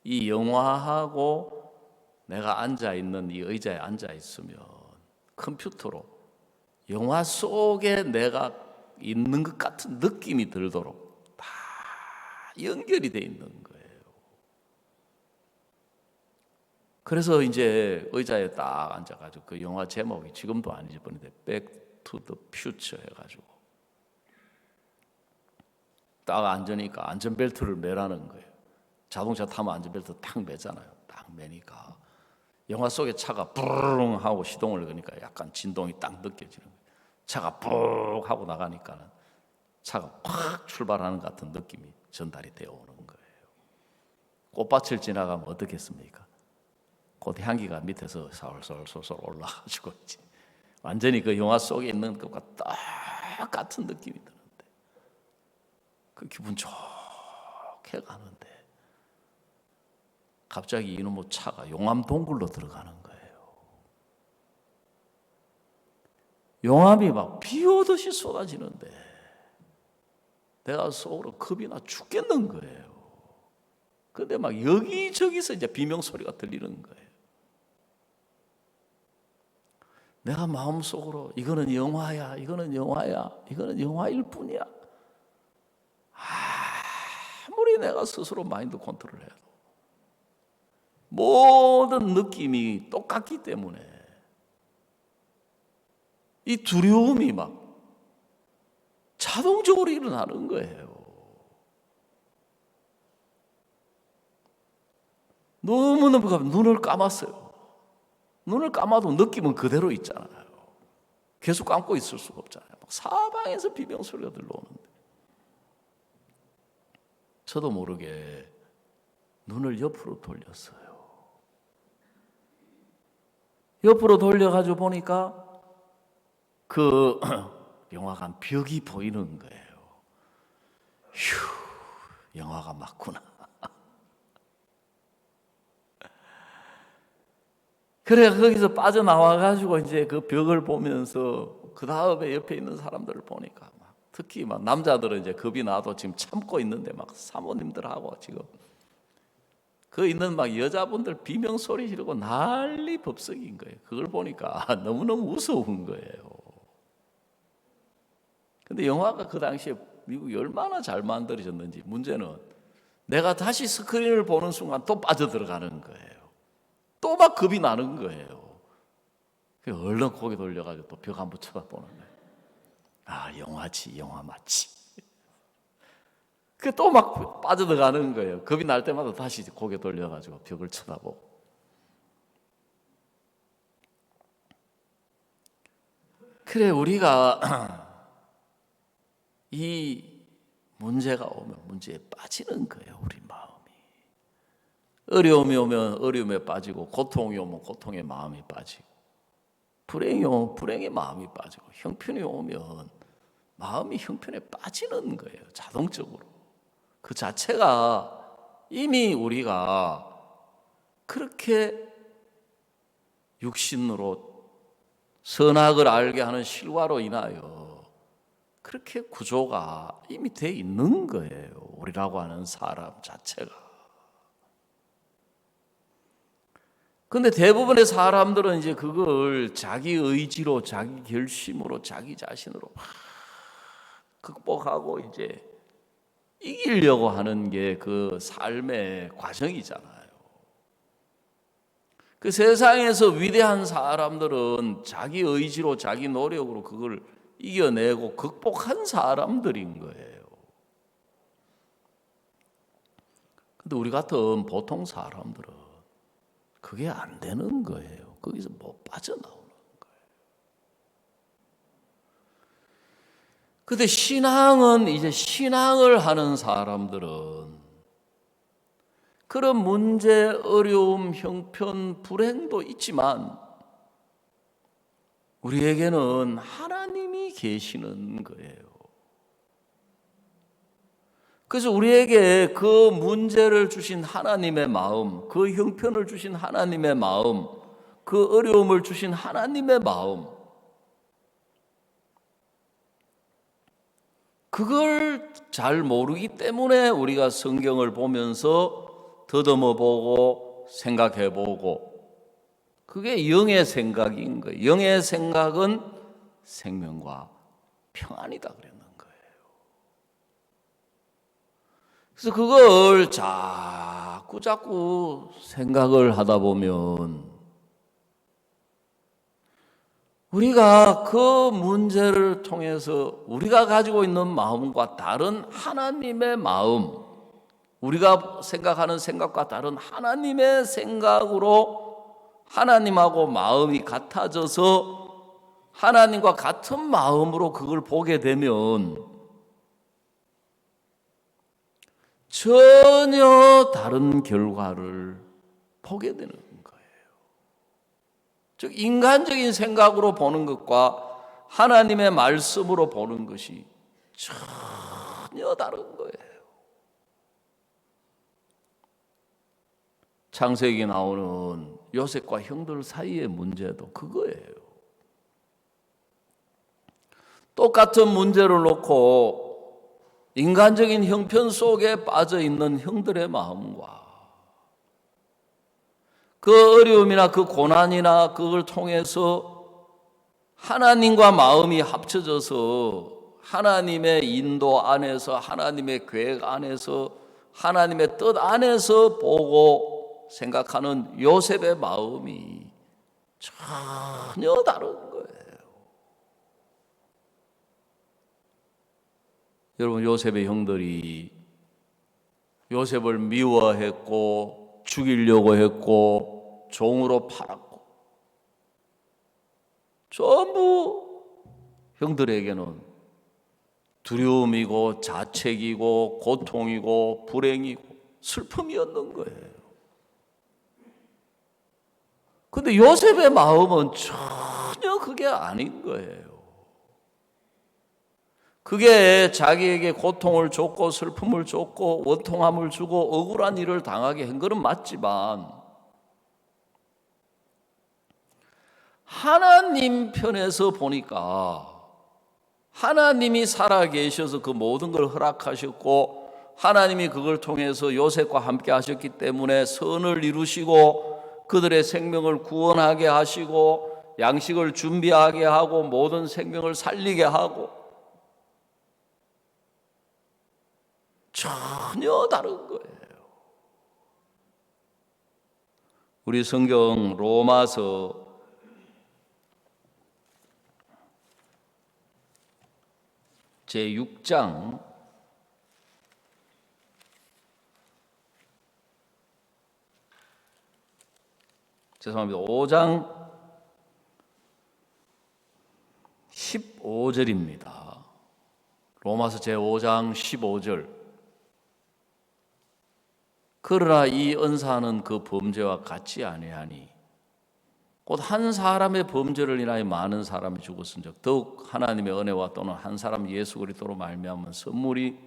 이 영화하고 내가 앉아 있는 이 의자에 앉아 있으면 컴퓨터로 영화 속에 내가 있는 것 같은 느낌이 들도록 다 연결이 돼 있는 거예요. 그래서 이제 의자에 딱 앉아가지고 그 영화 제목이 지금도 안 잊어버리는데 Back to the Future 해가지고 딱 앉으니까 안전벨트를 매라는 거예요. 자동차 타면 안전벨트 탁 매잖아요. 딱 매니까 영화 속에 차가 부르릉 하고 시동을 거니까 약간 진동이 딱 느껴지는 거예요. 차가 푹 하고 나가니까는 차가 확 출발하는 것 같은 느낌이 전달이 되어 오는 거예요. 꽃밭을 지나가면 어떻겠습니까? 꽃 향기가 밑에서 솔솔솔솔 올라가지고 이제 완전히 그 영화 속에 있는 것과 똑같은 느낌이 드는데 그 기분 좋게 가는데 갑자기 이놈의 차가 용암 동굴로 들어가는 거예요. 용암이 막 비 오듯이 쏟아지는데 내가 속으로 겁이 나 죽겠는 거예요. 근데 막 여기저기서 이제 비명소리가 들리는 거예요. 내가 마음속으로 이거는 영화야, 이거는 영화야, 이거는 영화일 뿐이야. 아무리 내가 스스로 마인드 컨트롤을 해도 모든 느낌이 똑같기 때문에 이 두려움이 막 자동적으로 일어나는 거예요. 너무너무 눈을 감았어요. 눈을 감아도 느낌은 그대로 있잖아요. 계속 감고 있을 수가 없잖아요. 막 사방에서 비명소리가 들려오는데 저도 모르게 눈을 옆으로 돌렸어요. 옆으로 돌려가지고 보니까 그 영화관 벽이 보이는 거예요. 휴, 영화가 맞구나. 그래 거기서 빠져나와가지고 이제 그 벽을 보면서 그 다음에 옆에 있는 사람들을 보니까 막 특히 막 남자들은 이제 겁이 나도 지금 참고 있는데 막 사모님들하고 지금 그 있는 막 여자분들 비명 소리 지르고 난리 법석인 거예요. 그걸 보니까 너무너무 무서운 거예요. 근데 영화가 그 당시에 미국이 얼마나 잘 만들어졌는지 문제는 내가 다시 스크린을 보는 순간 또 빠져들어가는 거예요. 또 막 겁이 나는 거예요. 얼른 고개 돌려가지고 또 벽 한번 쳐다보는 거예요. 아, 영화지, 영화 맞지. 또 막 빠져들어가는 거예요. 겁이 날 때마다 다시 고개 돌려가지고 벽을 쳐다보고. 그래, 우리가 이 문제가 오면 문제에 빠지는 거예요, 우리 마음이. 어려움이 오면 어려움에 빠지고, 고통이 오면 고통에 마음이 빠지고, 불행이 오면 불행에 마음이 빠지고, 형편이 오면 마음이 형편에 빠지는 거예요, 자동적으로. 그 자체가 이미 우리가 그렇게 육신으로 선악을 알게 하는 실과로 인하여 그렇게 구조가 이미 돼 있는 거예요, 우리라고 하는 사람 자체가. 근데 대부분의 사람들은 이제 그걸 자기 의지로, 자기 결심으로, 자기 자신으로 막 극복하고 이제 이기려고 하는 게 그 삶의 과정이잖아요. 그 세상에서 위대한 사람들은 자기 의지로, 자기 노력으로 그걸 이겨내고 극복한 사람들인 거예요. 근데 우리 같은 보통 사람들은 그게 안 되는 거예요. 거기서 못 빠져나오는 거예요. 근데 신앙은 이제 신앙을 하는 사람들은 그런 문제, 어려움, 형편, 불행도 있지만 우리에게는 하나님이 계시는 거예요. 그래서 우리에게 그 문제를 주신 하나님의 마음, 그 형편을 주신 하나님의 마음, 그 어려움을 주신 하나님의 마음, 그걸 잘 모르기 때문에 우리가 성경을 보면서 더듬어 보고 생각해 보고, 그게 영의 생각인 거예요. 영의 생각은 생명과 평안이다 그랬는 거예요. 그래서 그걸 자꾸 생각을 하다 보면 우리가 그 문제를 통해서 우리가 가지고 있는 마음과 다른 하나님의 마음, 우리가 생각하는 생각과 다른 하나님의 생각으로 하나님하고 마음이 같아져서 하나님과 같은 마음으로 그걸 보게 되면 전혀 다른 결과를 보게 되는 거예요. 즉 인간적인 생각으로 보는 것과 하나님의 말씀으로 보는 것이 전혀 다른 거예요. 창세기에 나오는 요셉과 형들 사이의 문제도 그거예요. 똑같은 문제를 놓고 인간적인 형편 속에 빠져 있는 형들의 마음과 그 어려움이나 그 고난이나 그걸 통해서 하나님과 마음이 합쳐져서 하나님의 인도 안에서 하나님의 계획 안에서 하나님의 뜻 안에서 보고 생각하는 요셉의 마음이 전혀 다른 거예요. 여러분, 요셉의 형들이 요셉을 미워했고 죽이려고 했고 종으로 팔았고 전부 형들에게는 두려움이고 자책이고 고통이고 불행이고 슬픔이었는 거예요. 근데 요셉의 마음은 전혀 그게 아닌 거예요. 그게 자기에게 고통을 줬고 슬픔을 줬고 원통함을 주고 억울한 일을 당하게 한 것은 맞지만 하나님 편에서 보니까 하나님이 살아계셔서 그 모든 걸 허락하셨고 하나님이 그걸 통해서 요셉과 함께 하셨기 때문에 선을 이루시고 그들의 생명을 구원하게 하시고 양식을 준비하게 하고 모든 생명을 살리게 하고 전혀 다른 거예요. 우리 성경 로마서 제6장 5장 15절입니다. 로마서 제5장 15절. 그러나 이 은사는 그 범죄와 같지 아니하니 곧 한 사람의 범죄를 인하여 많은 사람이 죽었은즉 더욱 하나님의 은혜와 또는 한 사람 예수 그리스도로 말미암은 선물이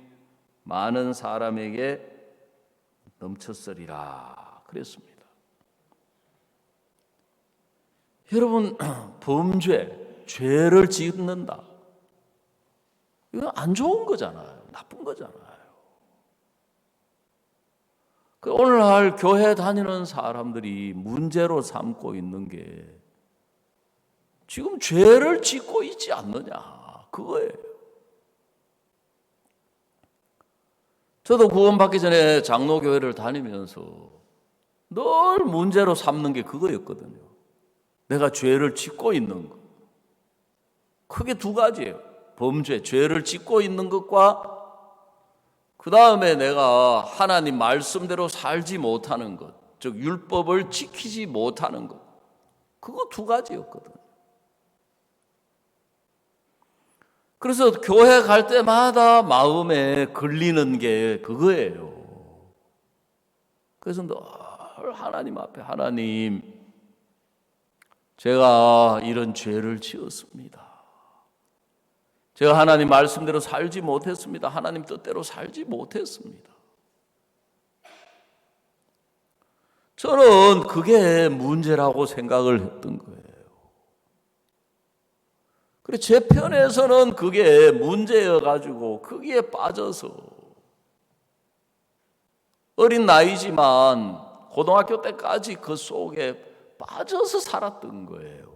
많은 사람에게 넘쳤으리라 그랬습니다. 여러분, 범죄, 죄를 짓는다. 이건 안 좋은 거잖아요. 나쁜 거잖아요. 오늘날 교회 다니는 사람들이 문제로 삼고 있는 게 지금 죄를 짓고 있지 않느냐, 그거예요. 저도 구원받기 전에 장로교회를 다니면서 늘 문제로 삼는 게 그거였거든요. 내가 죄를 짓고 있는 것. 크게 두 가지예요. 범죄, 죄를 짓고 있는 것과 그 다음에 내가 하나님 말씀대로 살지 못하는 것, 즉 율법을 지키지 못하는 것, 그거 두 가지였거든. 그래서 교회 갈 때마다 마음에 걸리는 게 그거예요. 그래서 늘 하나님 앞에 하나님, 제가 이런 죄를 지었습니다. 제가 하나님 말씀대로 살지 못했습니다. 하나님 뜻대로 살지 못했습니다. 저는 그게 문제라고 생각을 했던 거예요. 그래서 제 편에서는 그게 문제여가지고 거기에 빠져서 어린 나이지만 고등학교 때까지 그 속에 빠져서 살았던 거예요.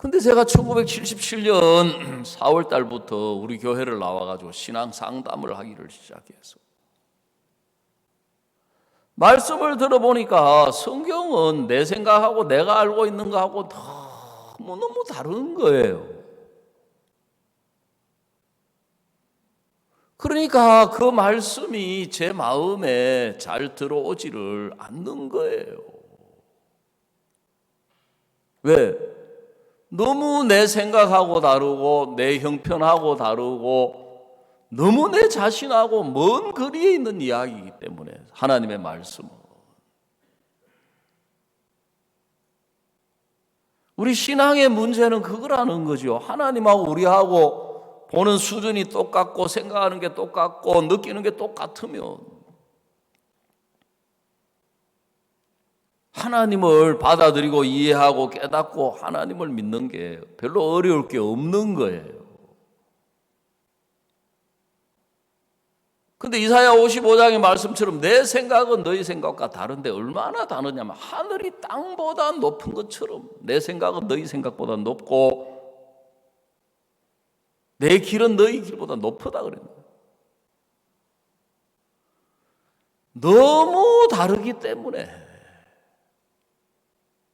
근데 제가 1977년 4월 달부터 우리 교회를 나와가지고 신앙 상담을 하기를 시작해서 말씀을 들어보니까 성경은 내 생각하고 내가 알고 있는 거하고 너무너무 다른 거예요. 그러니까 그 말씀이 제 마음에 잘 들어오지를 않는 거예요. 왜? 너무 내 생각하고 다르고 내 형편하고 다르고 너무 내 자신하고 먼 거리에 있는 이야기이기 때문에 하나님의 말씀은 우리 신앙의 문제는 그거라는 거죠. 하나님하고 우리하고 보는 수준이 똑같고 생각하는 게 똑같고 느끼는 게 똑같으면 하나님을 받아들이고 이해하고 깨닫고 하나님을 믿는 게 별로 어려울 게 없는 거예요. 근데 이사야 55장의 말씀처럼 내 생각은 너희 생각과 다른데 얼마나 다르냐면 하늘이 땅보다 높은 것처럼 내 생각은 너희 생각보다 높고 내 길은 너희 길보다 높다 그랬는데 너무 다르기 때문에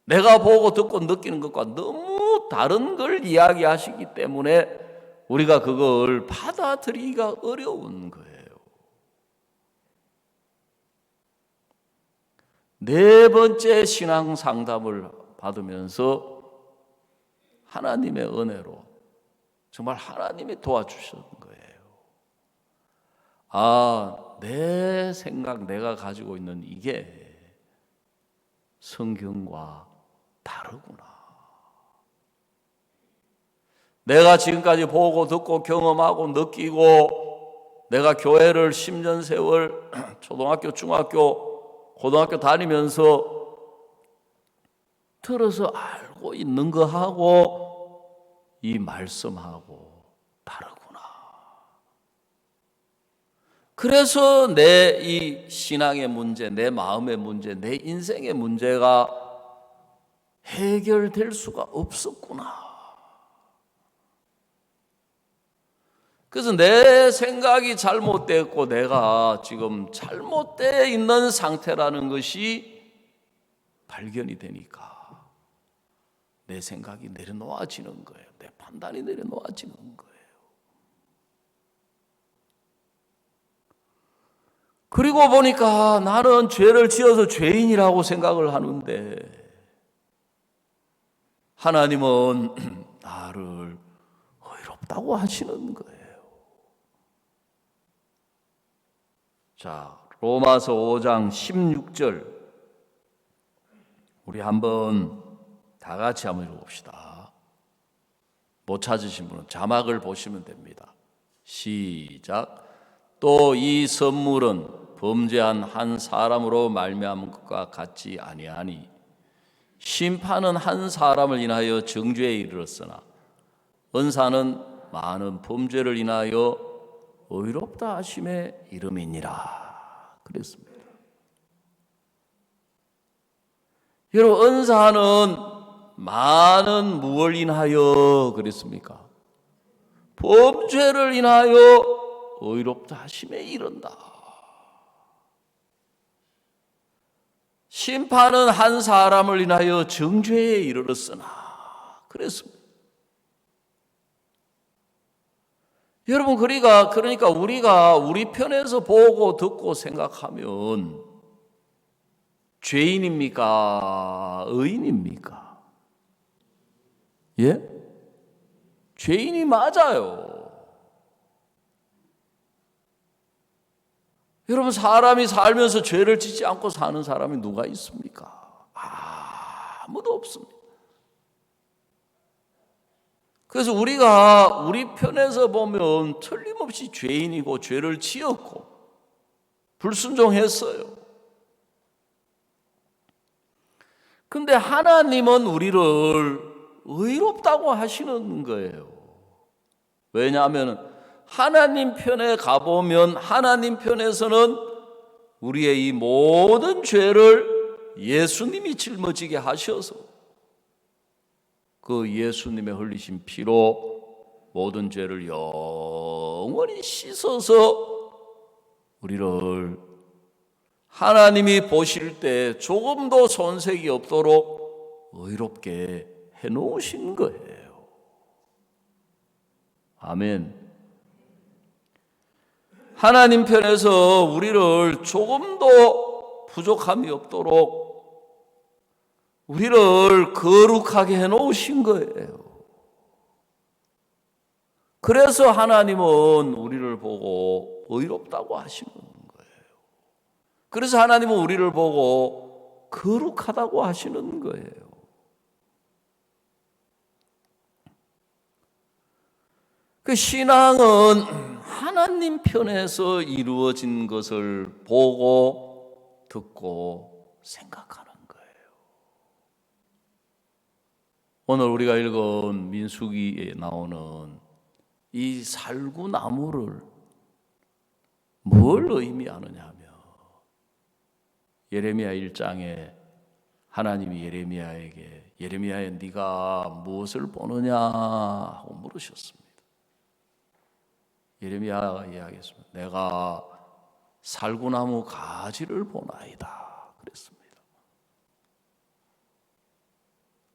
내가 보고 듣고 느끼는 것과 너무 다른 걸 이야기하시기 때문에 우리가 그걸 받아들이기가 어려운 거예요. 네 번째 신앙 상담을 받으면서 하나님의 은혜로 정말 하나님이 도와주셨던 거예요. 내 생각, 내가 가지고 있는 이게 성경과 다르구나. 내가 지금까지 보고 듣고 경험하고 느끼고 내가 교회를 10년 세월 초등학교, 중학교, 고등학교 다니면서 들어서 알고 있는 거하고 이 말씀하고 다르구나. 그래서 내 이 신앙의 문제, 내 마음의 문제, 내 인생의 문제가 해결될 수가 없었구나. 그래서 내 생각이 잘못됐고 내가 지금 잘못되어 있는 상태라는 것이 발견이 되니까 내 생각이 내려놓아지는 거예요. 내 판단이 내려놓아지는 거예요. 그리고 보니까 나는 죄를 지어서 죄인이라고 생각을 하는데 하나님은 나를 의롭다고 하시는 거예요. 자, 로마서 5장 16절 우리 한번 다 같이 한번 읽어봅시다. 못 찾으신 분은 자막을 보시면 됩니다. 시작. 또 이 선물은 범죄한 한 사람으로 말미암은 것과 같지 아니하니 심판은 한 사람을 인하여 정죄에 이르렀으나 은사는 많은 범죄를 인하여 의롭다 하심에 이름이니라 그랬습니다. 여러분, 은사는 많은 무엇을 인하여 그랬습니까? 범죄를 인하여 의롭다 하심에 이른다. 심판은 한 사람을 인하여 정죄에 이르렀으나 그랬습니다. 여러분, 그러니까 우리가 우리 편에서 보고 듣고 생각하면 죄인입니까? 의인입니까? 예? 죄인이 맞아요. 여러분, 사람이 살면서 죄를 짓지 않고 사는 사람이 누가 있습니까? 아무도 없습니다. 그래서 우리가 우리 편에서 보면 틀림없이 죄인이고 죄를 지었고 불순종했어요. 근데 하나님은 우리를 의롭다고 하시는 거예요. 왜냐하면 하나님 편에 가보면 하나님 편에서는 우리의 이 모든 죄를 예수님이 짊어지게 하셔서 그 예수님의 흘리신 피로 모든 죄를 영원히 씻어서 우리를 하나님이 보실 때 조금도 손색이 없도록 의롭게 해놓으신 거예요. 아멘. 하나님 편에서 우리를 조금도 부족함이 없도록 우리를 거룩하게 해놓으신 거예요. 그래서 하나님은 우리를 보고 의롭다고 하시는 거예요. 그래서 하나님은 우리를 보고 거룩하다고 하시는 거예요. 그 신앙은 하나님 편에서 이루어진 것을 보고 듣고 생각하는 거예요. 오늘 우리가 읽은 민수기에 나오는 이 살구나무를 뭘 의미하느냐 하면 예레미야 1장에 하나님이 예레미야에게 예레미야야 네가 무엇을 보느냐 하고 물으셨습니다. 예레미야가 이야기했습니다. 내가 살구나무 가지를 보나이다 그랬습니다.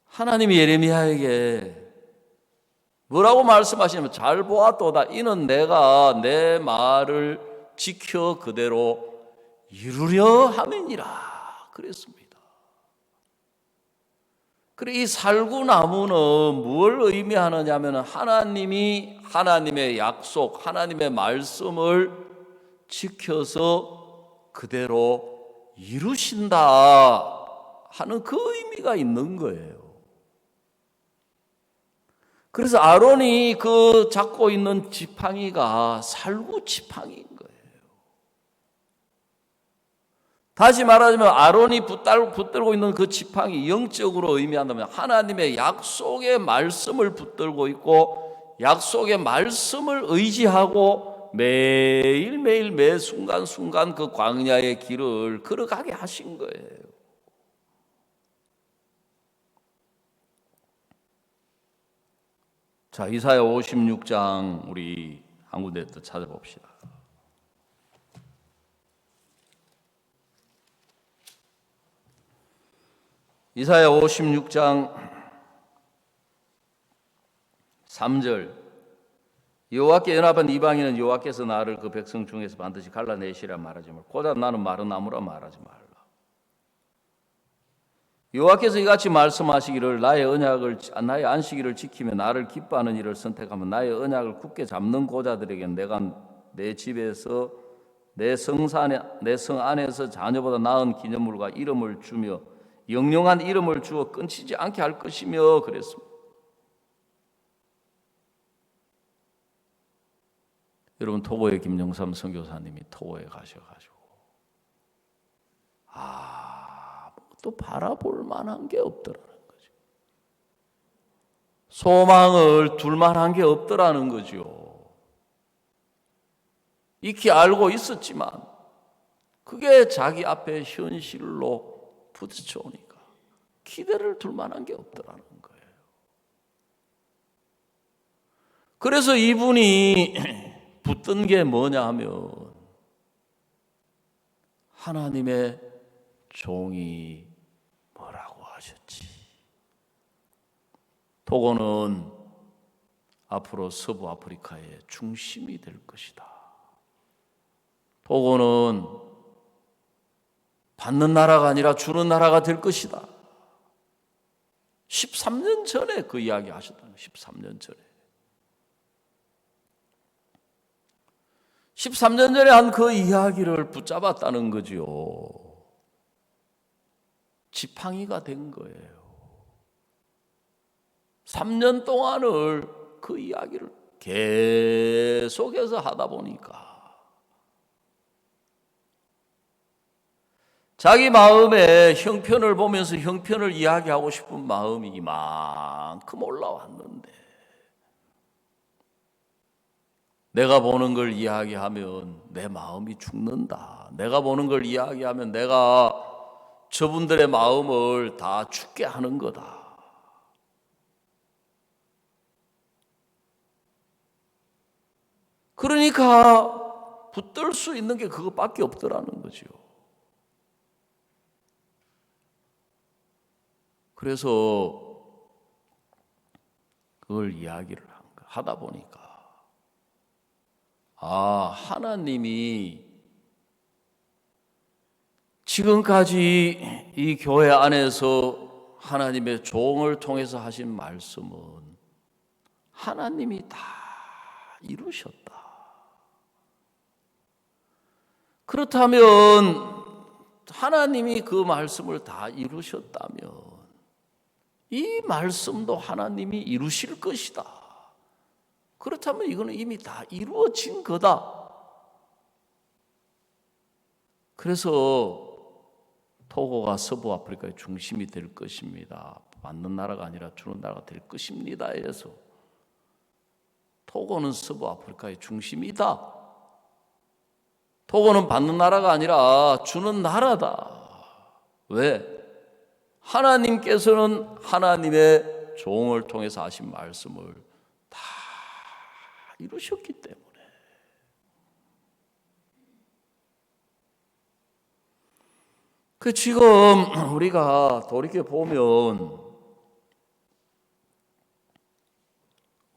하나님이 예레미야에게 뭐라고 말씀하시냐면 잘 보았도다 이는 내가 내 말을 지켜 그대로 이루려 함이니라 그랬습니다. 그래 이 살구나무는 뭘 의미하느냐면 하나님이 하나님의 약속, 하나님의 말씀을 지켜서 그대로 이루신다 하는 그 의미가 있는 거예요. 그래서 아론이 그 잡고 있는 지팡이가 살구 지팡이인 거예요. 다시 말하자면 아론이 붙들고 있는 그 지팡이 영적으로 의미한다면 하나님의 약속의 말씀을 붙들고 있고 약속의 말씀을 의지하고 매일매일 매 순간순간 그 광야의 길을 걸어가게 하신 거예요. 자, 이사야 56장 우리 한 군데 더 찾아봅시다. 이사야 56장 3절 여호와께 연합한 이방인은 여호와께서 나를 그 백성 중에서 반드시 갈라내시라 말하지 말고 고작 나는 마른 나무라 말하지 말라. 여호와께서 이같이 말씀하시기를 나의 안식일을 지키며 나를 기뻐하는 일을 선택하면 나의 언약을 굳게 잡는 고자들에게 내가 내 집에서 내 성 안에서 자녀보다 나은 기념물과 이름을 주며 영영한 이름을 주어 끊치지 않게 할 것이며 그랬습니다. 여러분 토고의 김영삼 선교사님이 토고에 가셔가지고 또 바라볼 만한 게 없더라는 거죠. 소망을 둘 만한 게 없더라는 거죠. 익히 알고 있었지만 그게 자기 앞에 현실로 부딪혀오니까 기대를 둘 만한 게 없더라는 거예요. 그래서 이분이 붙든 게 뭐냐 하면 하나님의 종이 뭐라고 하셨지? 토고는 앞으로 서부 아프리카의 중심이 될 것이다. 토고는 받는 나라가 아니라 주는 나라가 될 것이다. 13년 전에 그 이야기 하셨다는 거예요. 13년 전에. 13년 전에 한 그 이야기를 붙잡았다는 거지요. 지팡이가 된 거예요. 3년 동안을 그 이야기를 계속해서 하다 보니까 자기 마음에 형편을 보면서 형편을 이야기하고 싶은 마음이 이만큼 올라왔는데 내가 보는 걸 이야기하면 내 마음이 죽는다. 내가 보는 걸 이야기하면 내가 저분들의 마음을 다 죽게 하는 거다. 그러니까 붙들 수 있는 게 그것밖에 없더라는 거죠. 그래서 그걸 이야기를 하다 보니까 하나님이 지금까지 이 교회 안에서 하나님의 종을 통해서 하신 말씀은 하나님이 다 이루셨다. 그렇다면 하나님이 그 말씀을 다 이루셨다면 이 말씀도 하나님이 이루실 것이다. 그렇다면 이거는 이미 다 이루어진 거다. 그래서 토고가 서부 아프리카의 중심이 될 것입니다. 받는 나라가 아니라 주는 나라가 될 것입니다. 해서 토고는 서부 아프리카의 중심이다. 토고는 받는 나라가 아니라 주는 나라다. 왜? 하나님께서는 하나님의 종을 통해서 하신 말씀을 다 이루셨기 때문에. 지금 우리가 돌이켜 보면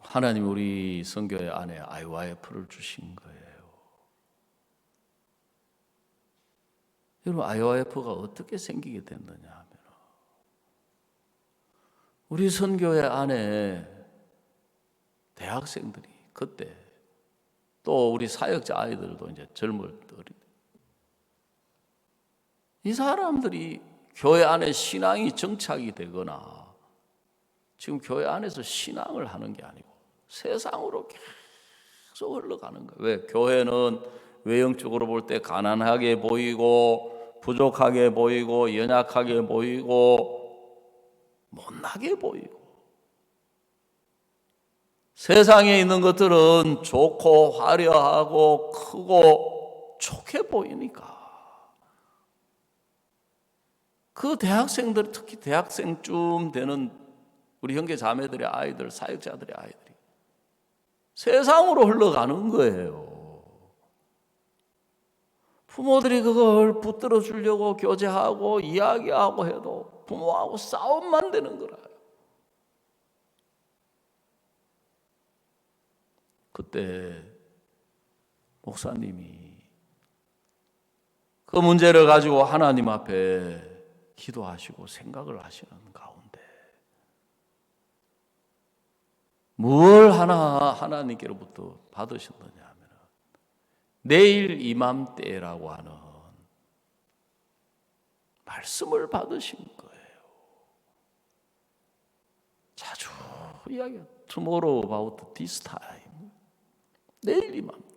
하나님 우리 선교회 안에 IYF를 주신 거예요. 여러분, IYF가 어떻게 생기게 됐느냐 하면 우리 선교회 안에 대학생들이 그때 또 우리 사역자 아이들도 이제 젊을 어린 이 사람들이 교회 안에 신앙이 정착이 되거나 지금 교회 안에서 신앙을 하는 게 아니고 세상으로 계속 흘러가는 거예요. 왜? 교회는 외형적으로 볼 때 가난하게 보이고 부족하게 보이고 연약하게 보이고 못나게 보이고 세상에 있는 것들은 좋고 화려하고 크고 좋게 보이니까 그 대학생들, 특히 대학생쯤 되는 우리 형제 자매들의 아이들, 사역자들의 아이들이 세상으로 흘러가는 거예요. 부모들이 그걸 붙들어 주려고 교제하고 이야기하고 해도 부모하고 싸움만 되는 거라. 그때 목사님이 그 문제를 가지고 하나님 앞에 기도하시고 생각을 하시는 가운데 뭘 하나님께로부터 받으셨느냐 하면 내일 이맘때라고 하는 말씀을 받으신 거예요. 자주 이야기해요. Tomorrow about this time. 내일 이맘때.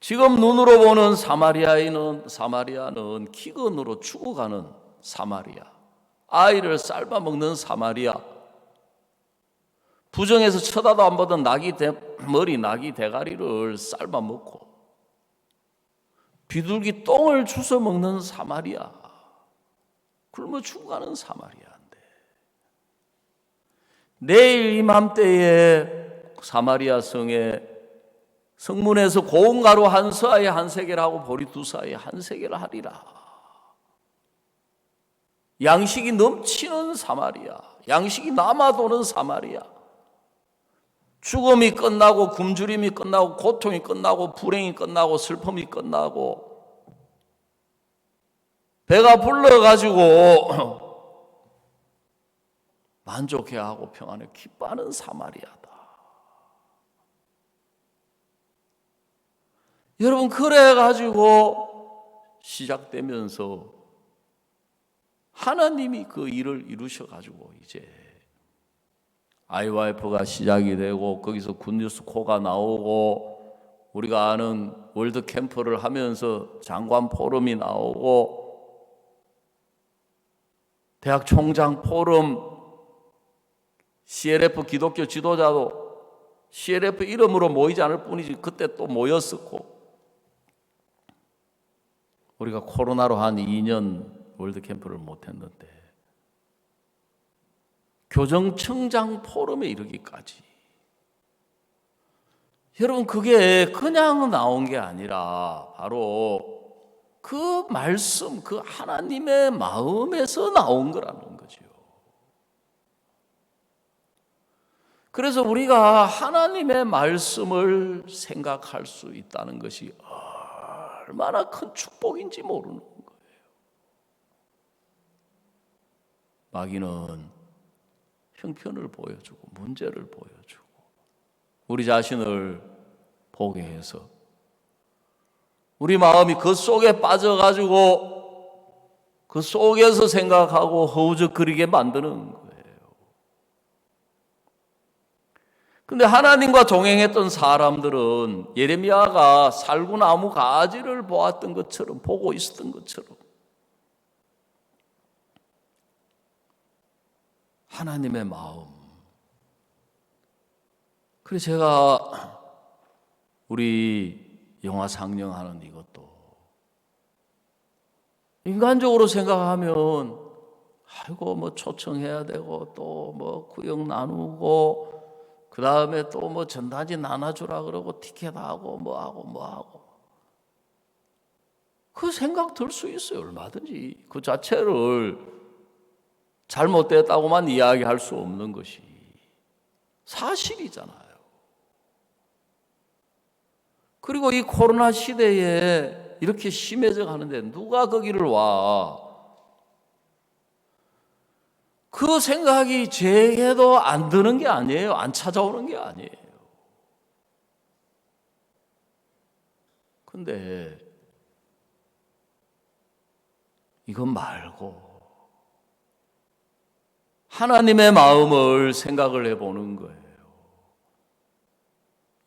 지금 눈으로 보는 사마리아는 기근으로 죽어가는 사마리아, 아이를 삶아먹는 사마리아, 부정해서 쳐다도 안 보던 나귀 대가리를 삶아먹고 비둘기 똥을 주워 먹는 사마리아, 굶어 죽어가는 사마리아인데 내일 이맘때에 사마리아 성에 성문에서 고운 가루 한 서아에 한 세겔 하고 보리 두 서아에 한 세겔 하리라. 양식이 넘치는 사마리아, 양식이 남아도는 사마리아. 죽음이 끝나고 굶주림이 끝나고 고통이 끝나고 불행이 끝나고 슬픔이 끝나고 배가 불러가지고 만족해하고 평안에 기뻐하는 사마리아다. 여러분, 그래가지고 시작되면서 하나님이 그 일을 이루셔가지고 이제 IYF가 시작이 되고 거기서 굿뉴스 코가 나오고 우리가 아는 월드 캠프를 하면서 장관 포럼이 나오고 대학 총장 포럼, CLF 기독교 지도자도 CLF 이름으로 모이지 않을 뿐이지 그때 또 모였었고 우리가 코로나로 한 2년 월드캠프를 못했는데 교정청장 포럼에 이르기까지 여러분, 그게 그냥 나온 게 아니라 바로 그 말씀, 그 하나님의 마음에서 나온 거라는 거죠. 그래서 우리가 하나님의 말씀을 생각할 수 있다는 것이 얼마나 큰 축복인지 모르는 거예요. 마귀는 형편을 보여주고 문제를 보여주고 우리 자신을 보게 해서 우리 마음이 그 속에 빠져가지고 그 속에서 생각하고 허우적거리게 만드는 거예요. 근데 하나님과 동행했던 사람들은 예레미야가 살구나무 가지를 보았던 것처럼, 보고 있었던 것처럼 하나님의 마음. 그래서 제가 우리 영화 상영하는 이것도 인간적으로 생각하면 아이고 뭐 초청해야 되고 또 뭐 구역 나누고 그 다음에 또 뭐 전단지 나눠주라 그러고 티켓하고 뭐하고 그 생각 들 수 있어요. 얼마든지. 그 자체를 잘못됐다고만 이야기할 수 없는 것이 사실이잖아요. 그리고 이 코로나 시대에 이렇게 심해져 가는데 누가 거기를 와? 그 생각이 제게도 안 드는 게 아니에요. 안 찾아오는 게 아니에요. 근데 이건 말고 하나님의 마음을 생각을 해보는 거예요.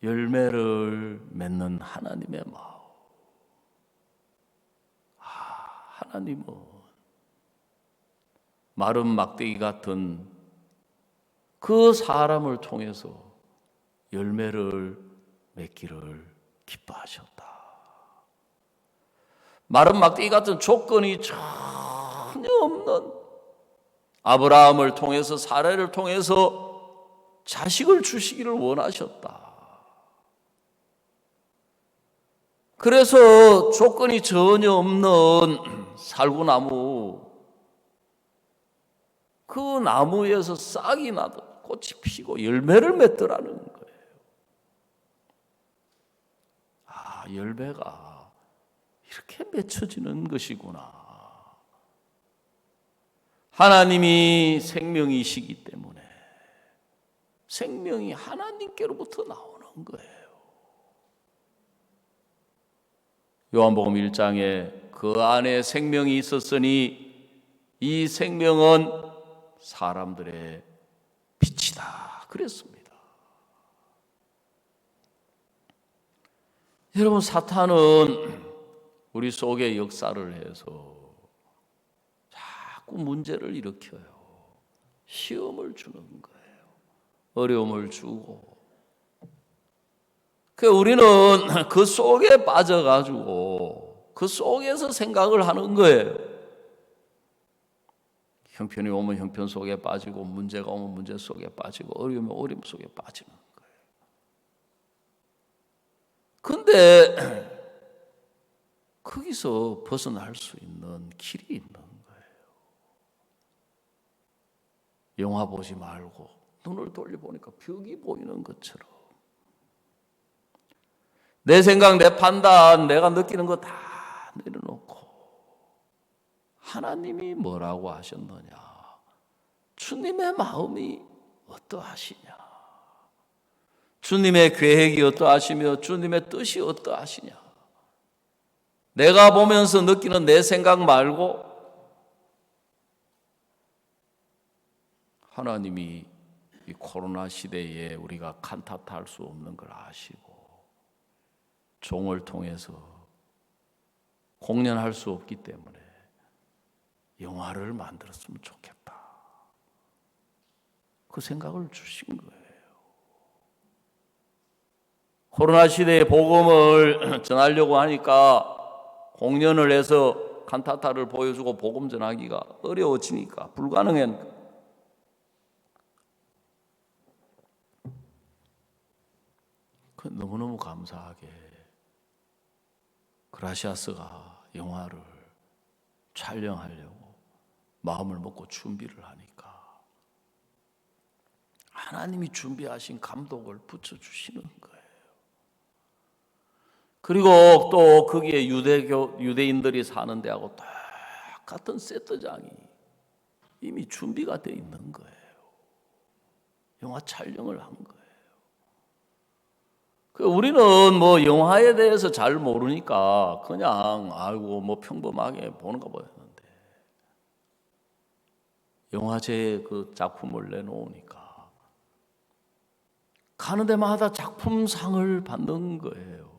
열매를 맺는 하나님의 마음. 하나님은 마른 막대기 같은 그 사람을 통해서 열매를 맺기를 기뻐하셨다. 마른 막대기 같은 조건이 전혀 없는 아브라함을 통해서 사라를 통해서 자식을 주시기를 원하셨다. 그래서 조건이 전혀 없는 살구나무, 그 나무에서 싹이 나도 꽃이 피고 열매를 맺더라는 거예요. 열매가 이렇게 맺혀지는 것이구나. 하나님이 생명이시기 때문에 생명이 하나님께로부터 나오는 거예요. 요한복음 1장에 그 안에 생명이 있었으니 이 생명은 사람들의 빛이다 그랬습니다. 여러분, 사탄은 우리 속에 역사를 해서 자꾸 문제를 일으켜요. 시험을 주는 거예요. 어려움을 주고. 우리는 그 속에 빠져가지고 그 속에서 생각을 하는 거예요. 형편이 오면 형편 속에 빠지고 문제가 오면 문제 속에 빠지고 어려움이 어려움 속에 빠지는 거예요. 근데 거기서 벗어날 수 있는 길이 있는 거예요. 영화 보지 말고 눈을 돌려보니까 벽이 보이는 것처럼 내 생각, 내 판단, 내가 느끼는 거 다 내려놓고 하나님이 뭐라고 하셨느냐? 주님의 마음이 어떠하시냐? 주님의 계획이 어떠하시며 주님의 뜻이 어떠하시냐? 내가 보면서 느끼는 내 생각 말고 하나님이 이 코로나 시대에 우리가 칸타타할 수 없는 걸 아시고 종을 통해서 공연할 수 없기 때문에 영화를 만들었으면 좋겠다. 그 생각을 주신 거예요. 코로나 시대에 복음을 전하려고 하니까 공연을 해서 칸타타를 보여주고 복음 전하기가 어려워지니까 불가능하니까 너무너무 감사하게 그라시아스가 영화를 촬영하려고 마음을 먹고 준비를 하니까 하나님이 준비하신 감독을 붙여주시는 거예요. 그리고 또 거기에 유대인들이 사는 데하고 똑같은 세트장이 이미 준비가 되어 있는 거예요. 영화 촬영을 한 거예요. 우리는 뭐 영화에 대해서 잘 모르니까 그냥 아이고 뭐 평범하게 보는가 보였는데 영화제에 그 작품을 내놓으니까 가는 데마다 작품상을 받는 거예요.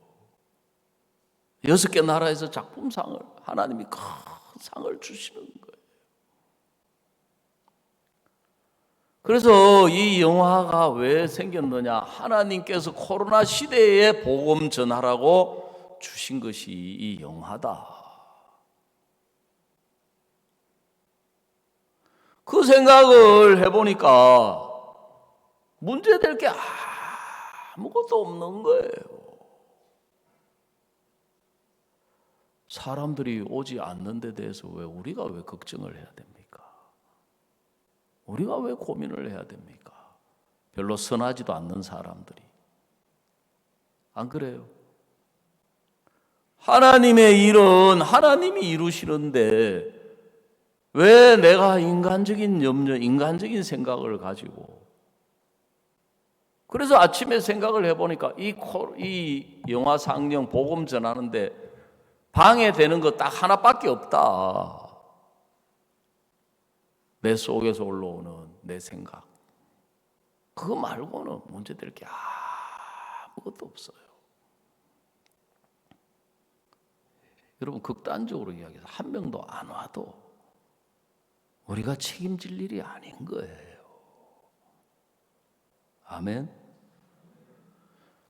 6개 나라에서 작품상을 하나님이 큰 상을 주시는 거예요. 그래서 이 영화가 왜 생겼느냐? 하나님께서 코로나 시대에 복음 전하라고 주신 것이 이 영화다. 그 생각을 해보니까 문제될 게 아무것도 없는 거예요. 사람들이 오지 않는 데 대해서 우리가 왜 걱정을 해야 됩니까? 우리가 왜 고민을 해야 됩니까? 별로 선하지도 않는 사람들이. 안 그래요? 하나님의 일은 하나님이 이루시는데 왜 내가 인간적인 염려, 인간적인 생각을 가지고. 그래서 아침에 생각을 해보니까 이 영화 상영 복음 전하는데 방해되는 거 딱 하나밖에 없다. 내 속에서 올라오는 내 생각. 그거 말고는 문제될 게 아무것도 없어요. 여러분 극단적으로 이야기해서 한 명도 안 와도 우리가 책임질 일이 아닌 거예요. 아멘.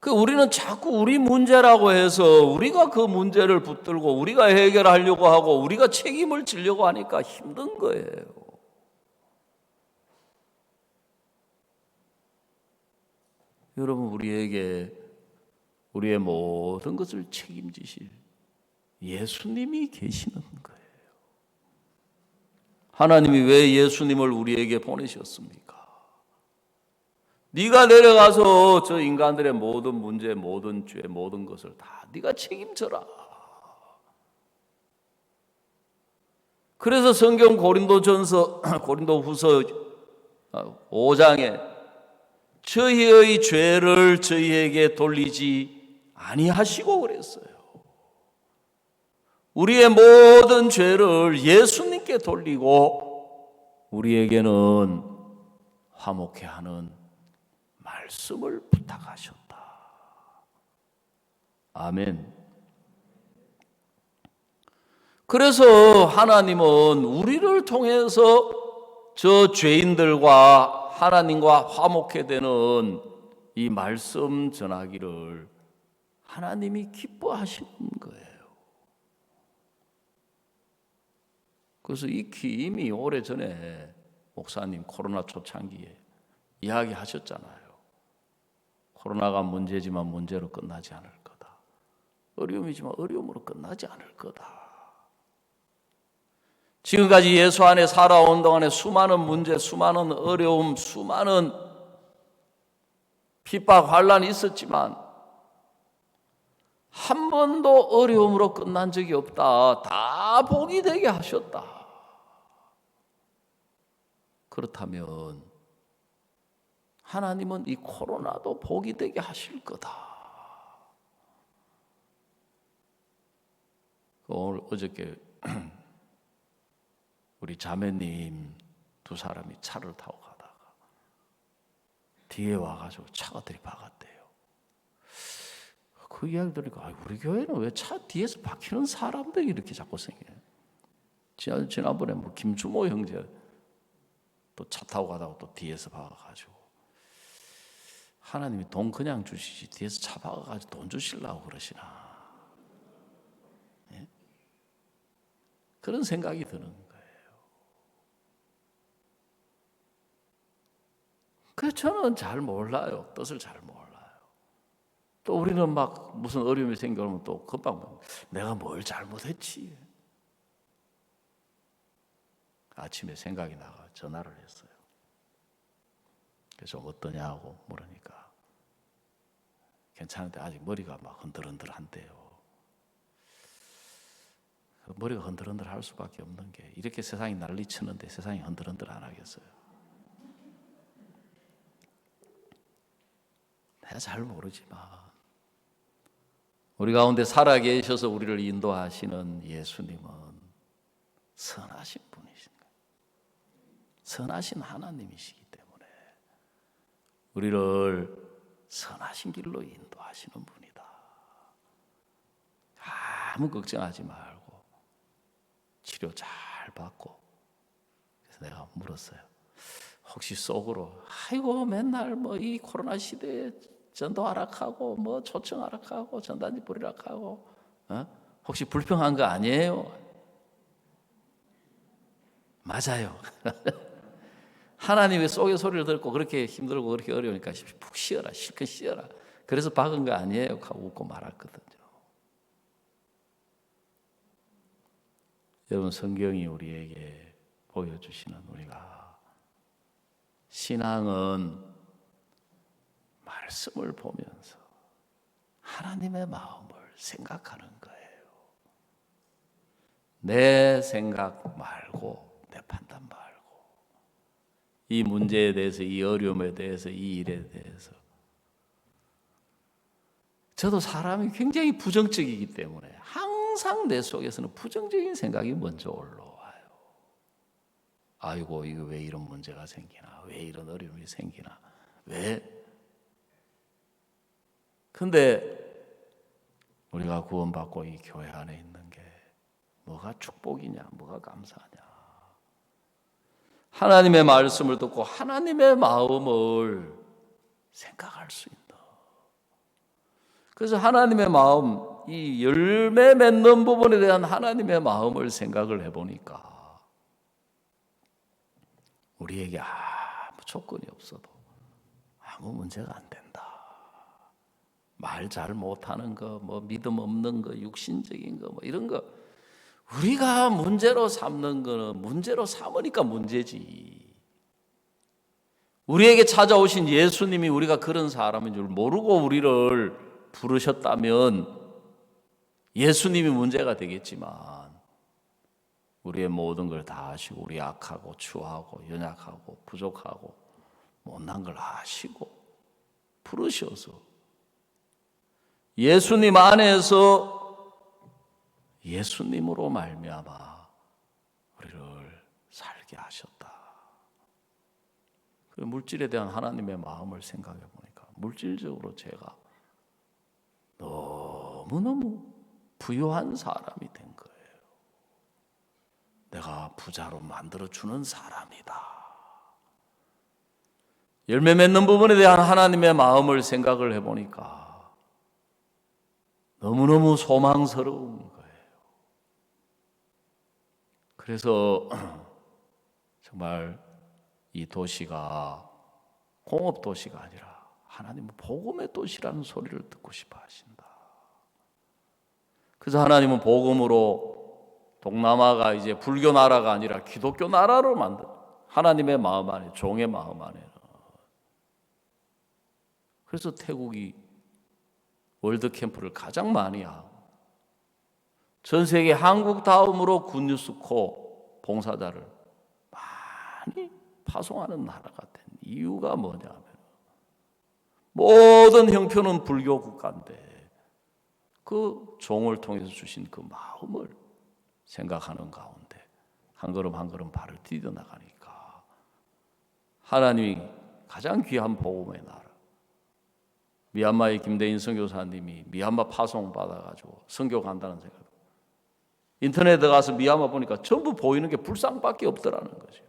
우리는 자꾸 우리 문제라고 해서 우리가 그 문제를 붙들고 우리가 해결하려고 하고 우리가 책임을 지려고 하니까 힘든 거예요. 여러분 우리에게 우리의 모든 것을 책임지실 예수님이 계시는 거예요. 하나님이 왜 예수님을 우리에게 보내셨습니까? 네가 내려가서 저 인간들의 모든 문제, 모든 죄, 모든 것을 다 네가 책임져라. 그래서 성경 고린도후서 5장에 저희의 죄를 저희에게 돌리지 아니하시고 그랬어요. 우리의 모든 죄를 예수님께 돌리고 우리에게는 화목해 하는 말씀을 부탁하셨다. 아멘. 그래서 하나님은 우리를 통해서 저 죄인들과 하나님과 화목해 되는 이 말씀 전하기를 하나님이 기뻐하시는 거예요. 그래서 이미 오래전에 목사님 코로나 초창기에 이야기하셨잖아요. 코로나가 문제지만 문제로 끝나지 않을 거다. 어려움이지만 어려움으로 끝나지 않을 거다. 지금까지 예수 안에 살아온 동안에 수많은 문제, 수많은 어려움, 수많은 핍박, 환란이 있었지만 한 번도 어려움으로 끝난 적이 없다. 다 복이 되게 하셨다. 그렇다면 하나님은 이 코로나도 복이 되게 하실 거다. 오늘 어저께 우리 자매님 두 사람이 차를 타고 가다가 뒤에 와가지고 차가 들이박았대요. 그 이야기 들으니까 우리 교회는 왜 차 뒤에서 박히는 사람들이 이렇게 자꾸 생겨요. 지난번에 뭐 김주모 형제 또 차 타고 가다가 또 뒤에서 박아가지고 하나님이 돈 그냥 주시지 뒤에서 차 박아가지고 돈 주시려고 그러시나. 예? 그런 생각이 드는 거예요. 그래서 저는 잘 몰라요. 뜻을 잘 몰라요. 또 우리는 막 무슨 어려움이 생겨오면 또 금방 내가 뭘 잘못했지. 아침에 생각이 나가 전화를 했어요. 그래서 좀 어떠냐고 물으니까 괜찮은데 아직 머리가 막 흔들흔들한데요. 머리가 흔들흔들 할 수밖에 없는 게 이렇게 세상이 난리치는데 세상이 흔들흔들 안 하겠어요. 내가 잘 모르지만 우리 가운데 살아계셔서 우리를 인도하시는 예수님은 선하신 분이신 거예요. 선하신 하나님이시기 때문에 우리를 선하신 길로 인도하시는 분이다. 아무 걱정하지 말고 치료 잘 받고. 그래서 내가 물었어요. 혹시 속으로 아이고 맨날 뭐 이 코로나 시대에 전도 하락하고 뭐 초청 하락하고 전단지 뿌리락하고 혹시 불평한 거 아니에요? 맞아요. 하나님의 속의 소리를 듣고 그렇게 힘들고 그렇게 어려우니까 푹 쉬어라, 실컷 쉬어라. 그래서 박은 거 아니에요? 하고 웃고 말았거든요. 여러분, 성경이 우리에게 보여주시는 우리가 신앙은 말씀을 보면서 하나님의 마음을 생각하는 거예요. 내 생각 말고 내 판단 말고 이 문제에 대해서, 이 어려움에 대해서, 이 일에 대해서. 저도 사람이 굉장히 부정적이기 때문에 항상 내 속에서는 부정적인 생각이 먼저 올라와요. 아이고 이거 왜 이런 문제가 생기나, 왜 이런 어려움이 생기나, 왜? 근데 우리가 구원받고 이 교회 안에 있는 게 뭐가 축복이냐, 뭐가 감사하냐. 하나님의 말씀을 듣고 하나님의 마음을 생각할 수 있다. 그래서 하나님의 마음, 이 열매 맺는 부분에 대한 하나님의 마음을 생각을 해보니까 우리에게 아무 조건이 없어도 아무 문제가 안 된다. 말 잘 못하는 거, 뭐 믿음 없는 거, 육신적인 거, 뭐 이런 거 우리가 문제로 삼는 거는 문제로 삼으니까 문제지. 우리에게 찾아오신 예수님이 우리가 그런 사람인 줄 모르고 우리를 부르셨다면 예수님이 문제가 되겠지만 우리의 모든 걸 다 아시고 우리 악하고 추하고 연약하고 부족하고 못난 걸 아시고 부르셔서 예수님 안에서 예수님으로 말미암아 우리를 살게 하셨다. 그 물질에 대한 하나님의 마음을 생각해 보니까 물질적으로 제가 너무너무 부유한 사람이 된 거예요. 내가 부자로 만들어주는 사람이다. 열매 맺는 부분에 대한 하나님의 마음을 생각을 해보니까 너무너무 소망스러운 거예요. 그래서 정말 이 도시가 공업 도시가 아니라 하나님은 복음의 도시라는 소리를 듣고 싶어 하신다. 그래서 하나님은 복음으로 동남아가 이제 불교 나라가 아니라 기독교 나라로 만든 하나님의 마음 안에, 종의 마음 안에는. 그래서 태국이 월드 캠프를 가장 많이 하고 전 세계 한국 다음으로 굿뉴스코 봉사자를 많이 파송하는 나라가 된 이유가 뭐냐면 모든 형편은 불교 국가인데 그 종을 통해서 주신 그 마음을 생각하는 가운데 한 걸음 한 걸음 발을 디뎌 나가니까 하나님이 가장 귀한 복음의 나라. 미얀마의 김대인 선교사님이 미얀마 파송 받아가지고 선교 간다는 생각. 인터넷에 들어가서 미얀마 보니까 전부 보이는 게 불상밖에 없더라는 거죠.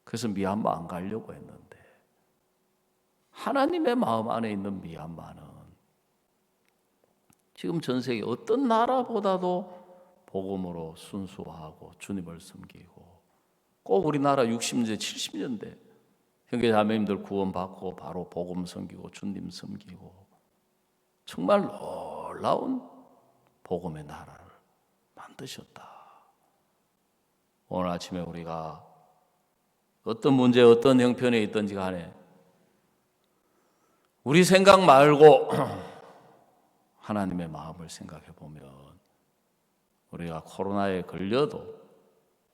그래서 미얀마 안 가려고 했는데 하나님의 마음 안에 있는 미얀마는 지금 전 세계 어떤 나라보다도 복음으로 순수하고 주님을 섬기고 꼭 우리나라 60년대 70년대 형제 자매님들 구원받고 바로 복음 섬기고 주님 섬기고 정말 놀라운 복음의 나라를 만드셨다. 오늘 아침에 우리가 어떤 문제, 어떤 형편에 있든지 간에 우리 생각 말고 하나님의 마음을 생각해 보면 우리가 코로나에 걸려도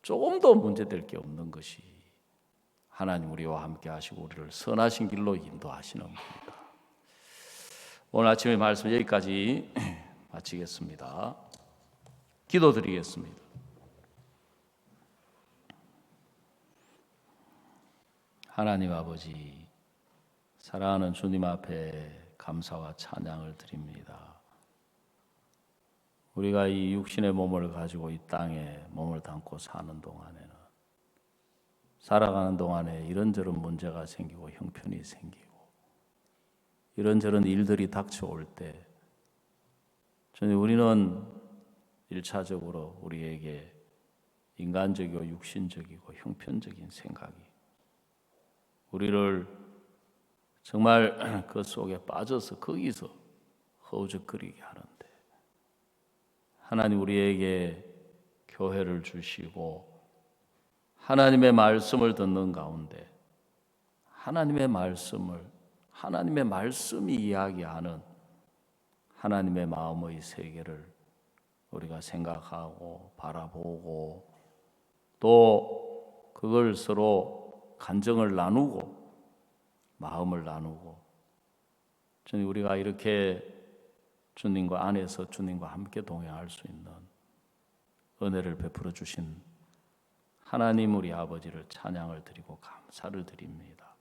조금도 문제될 게 없는 것이 하나님 우리와 함께 하시고 우리를 선하신 길로 인도하시는 겁니다. 오늘 아침에 말씀 여기까지 마치겠습니다. 기도드리겠습니다. 하나님 아버지, 사랑하는 주님 앞에 감사와 찬양을 드립니다. 우리가 이 육신의 몸을 가지고 이 땅에 몸을 담고 사는 동안에는 살아가는 동안에 이런저런 문제가 생기고 형편이 생기고 이런저런 일들이 닥쳐올 때 주님 우리는 1차적으로 우리에게 인간적이고 육신적이고 형편적인 생각이 우리를 정말 그 속에 빠져서 거기서 허우적거리게 하는데 하나님 우리에게 교회를 주시고 하나님의 말씀을 듣는 가운데 하나님의 말씀이 이야기하는 하나님의 마음의 세계를 우리가 생각하고 바라보고 또 그걸 서로 간증을 나누고 마음을 나누고 주님 우리가 이렇게 주님과 안에서 주님과 함께 동행할 수 있는 은혜를 베풀어 주신 하나님 우리 아버지를 찬양을 드리고 감사를 드립니다.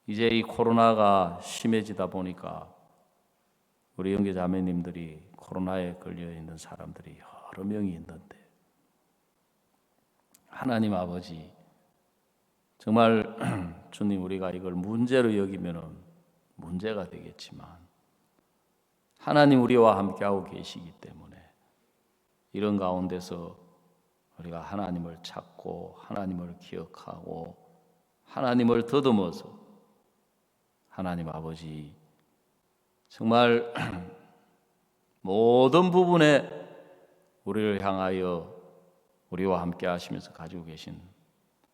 이제 이 코로나가 심해지다 보니까 우리 형제 자매님들이 코로나에 걸려 있는 사람들이 여러 명이 있는데 하나님 아버지 정말 주님 우리가 이걸 문제로 여기면 문제가 되겠지만 하나님 우리와 함께하고 계시기 때문에 이런 가운데서 우리가 하나님을 찾고 하나님을 기억하고 하나님을 더듬어서 하나님 아버지 정말 모든 부분에 우리를 향하여 우리와 함께 하시면서 가지고 계신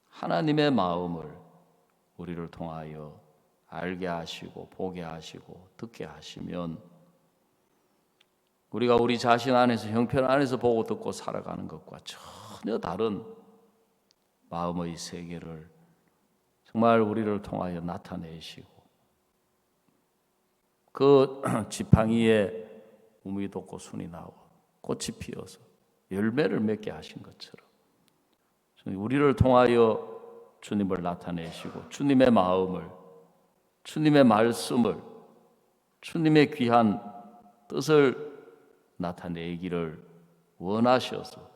하나님의 마음을 우리를 통하여 알게 하시고 보게 하시고 듣게 하시면 우리가 우리 자신 안에서 형편 안에서 보고 듣고 살아가는 것과 전혀 다른 마음의 세계를 정말 우리를 통하여 나타내시고 그 지팡이에 우미 돋고 순이 나와 꽃이 피어서 열매를 맺게 하신 것처럼 우리를 통하여 주님을 나타내시고 주님의 마음을 주님의 말씀을 주님의 귀한 뜻을 나타내기를 원하셔서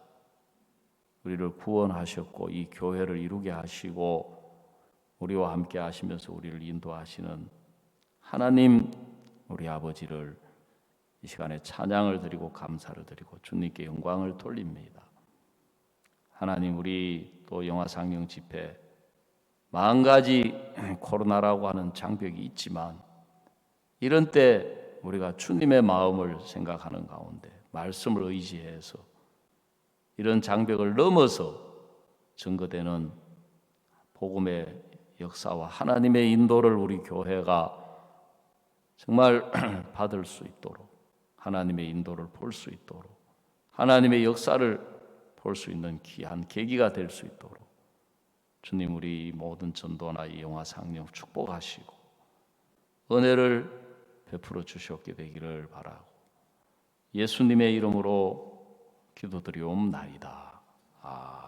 우리를 구원하셨고 이 교회를 이루게 하시고 우리와 함께 하시면서 우리를 인도하시는 하나님 우리 아버지를 이 시간에 찬양을 드리고 감사를 드리고 주님께 영광을 돌립니다. 하나님 우리 또 영화 상영 집회 10,000가지 코로나라고 하는 장벽이 있지만 이런 때 우리가 주님의 마음을 생각하는 가운데 말씀을 의지해서 이런 장벽을 넘어서 증거되는 복음의 역사와 하나님의 인도를 우리 교회가 정말 받을 수 있도록 하나님의 인도를 볼 수 있도록 하나님의 역사를 볼 수 있는 귀한 계기가 될 수 있도록 주님 우리 모든 전도나 이 영화 상영 축복하시고 은혜를 베풀어 주셨게 되기를 바라고 예수님의 이름으로 기도드리옵나이다. 아멘.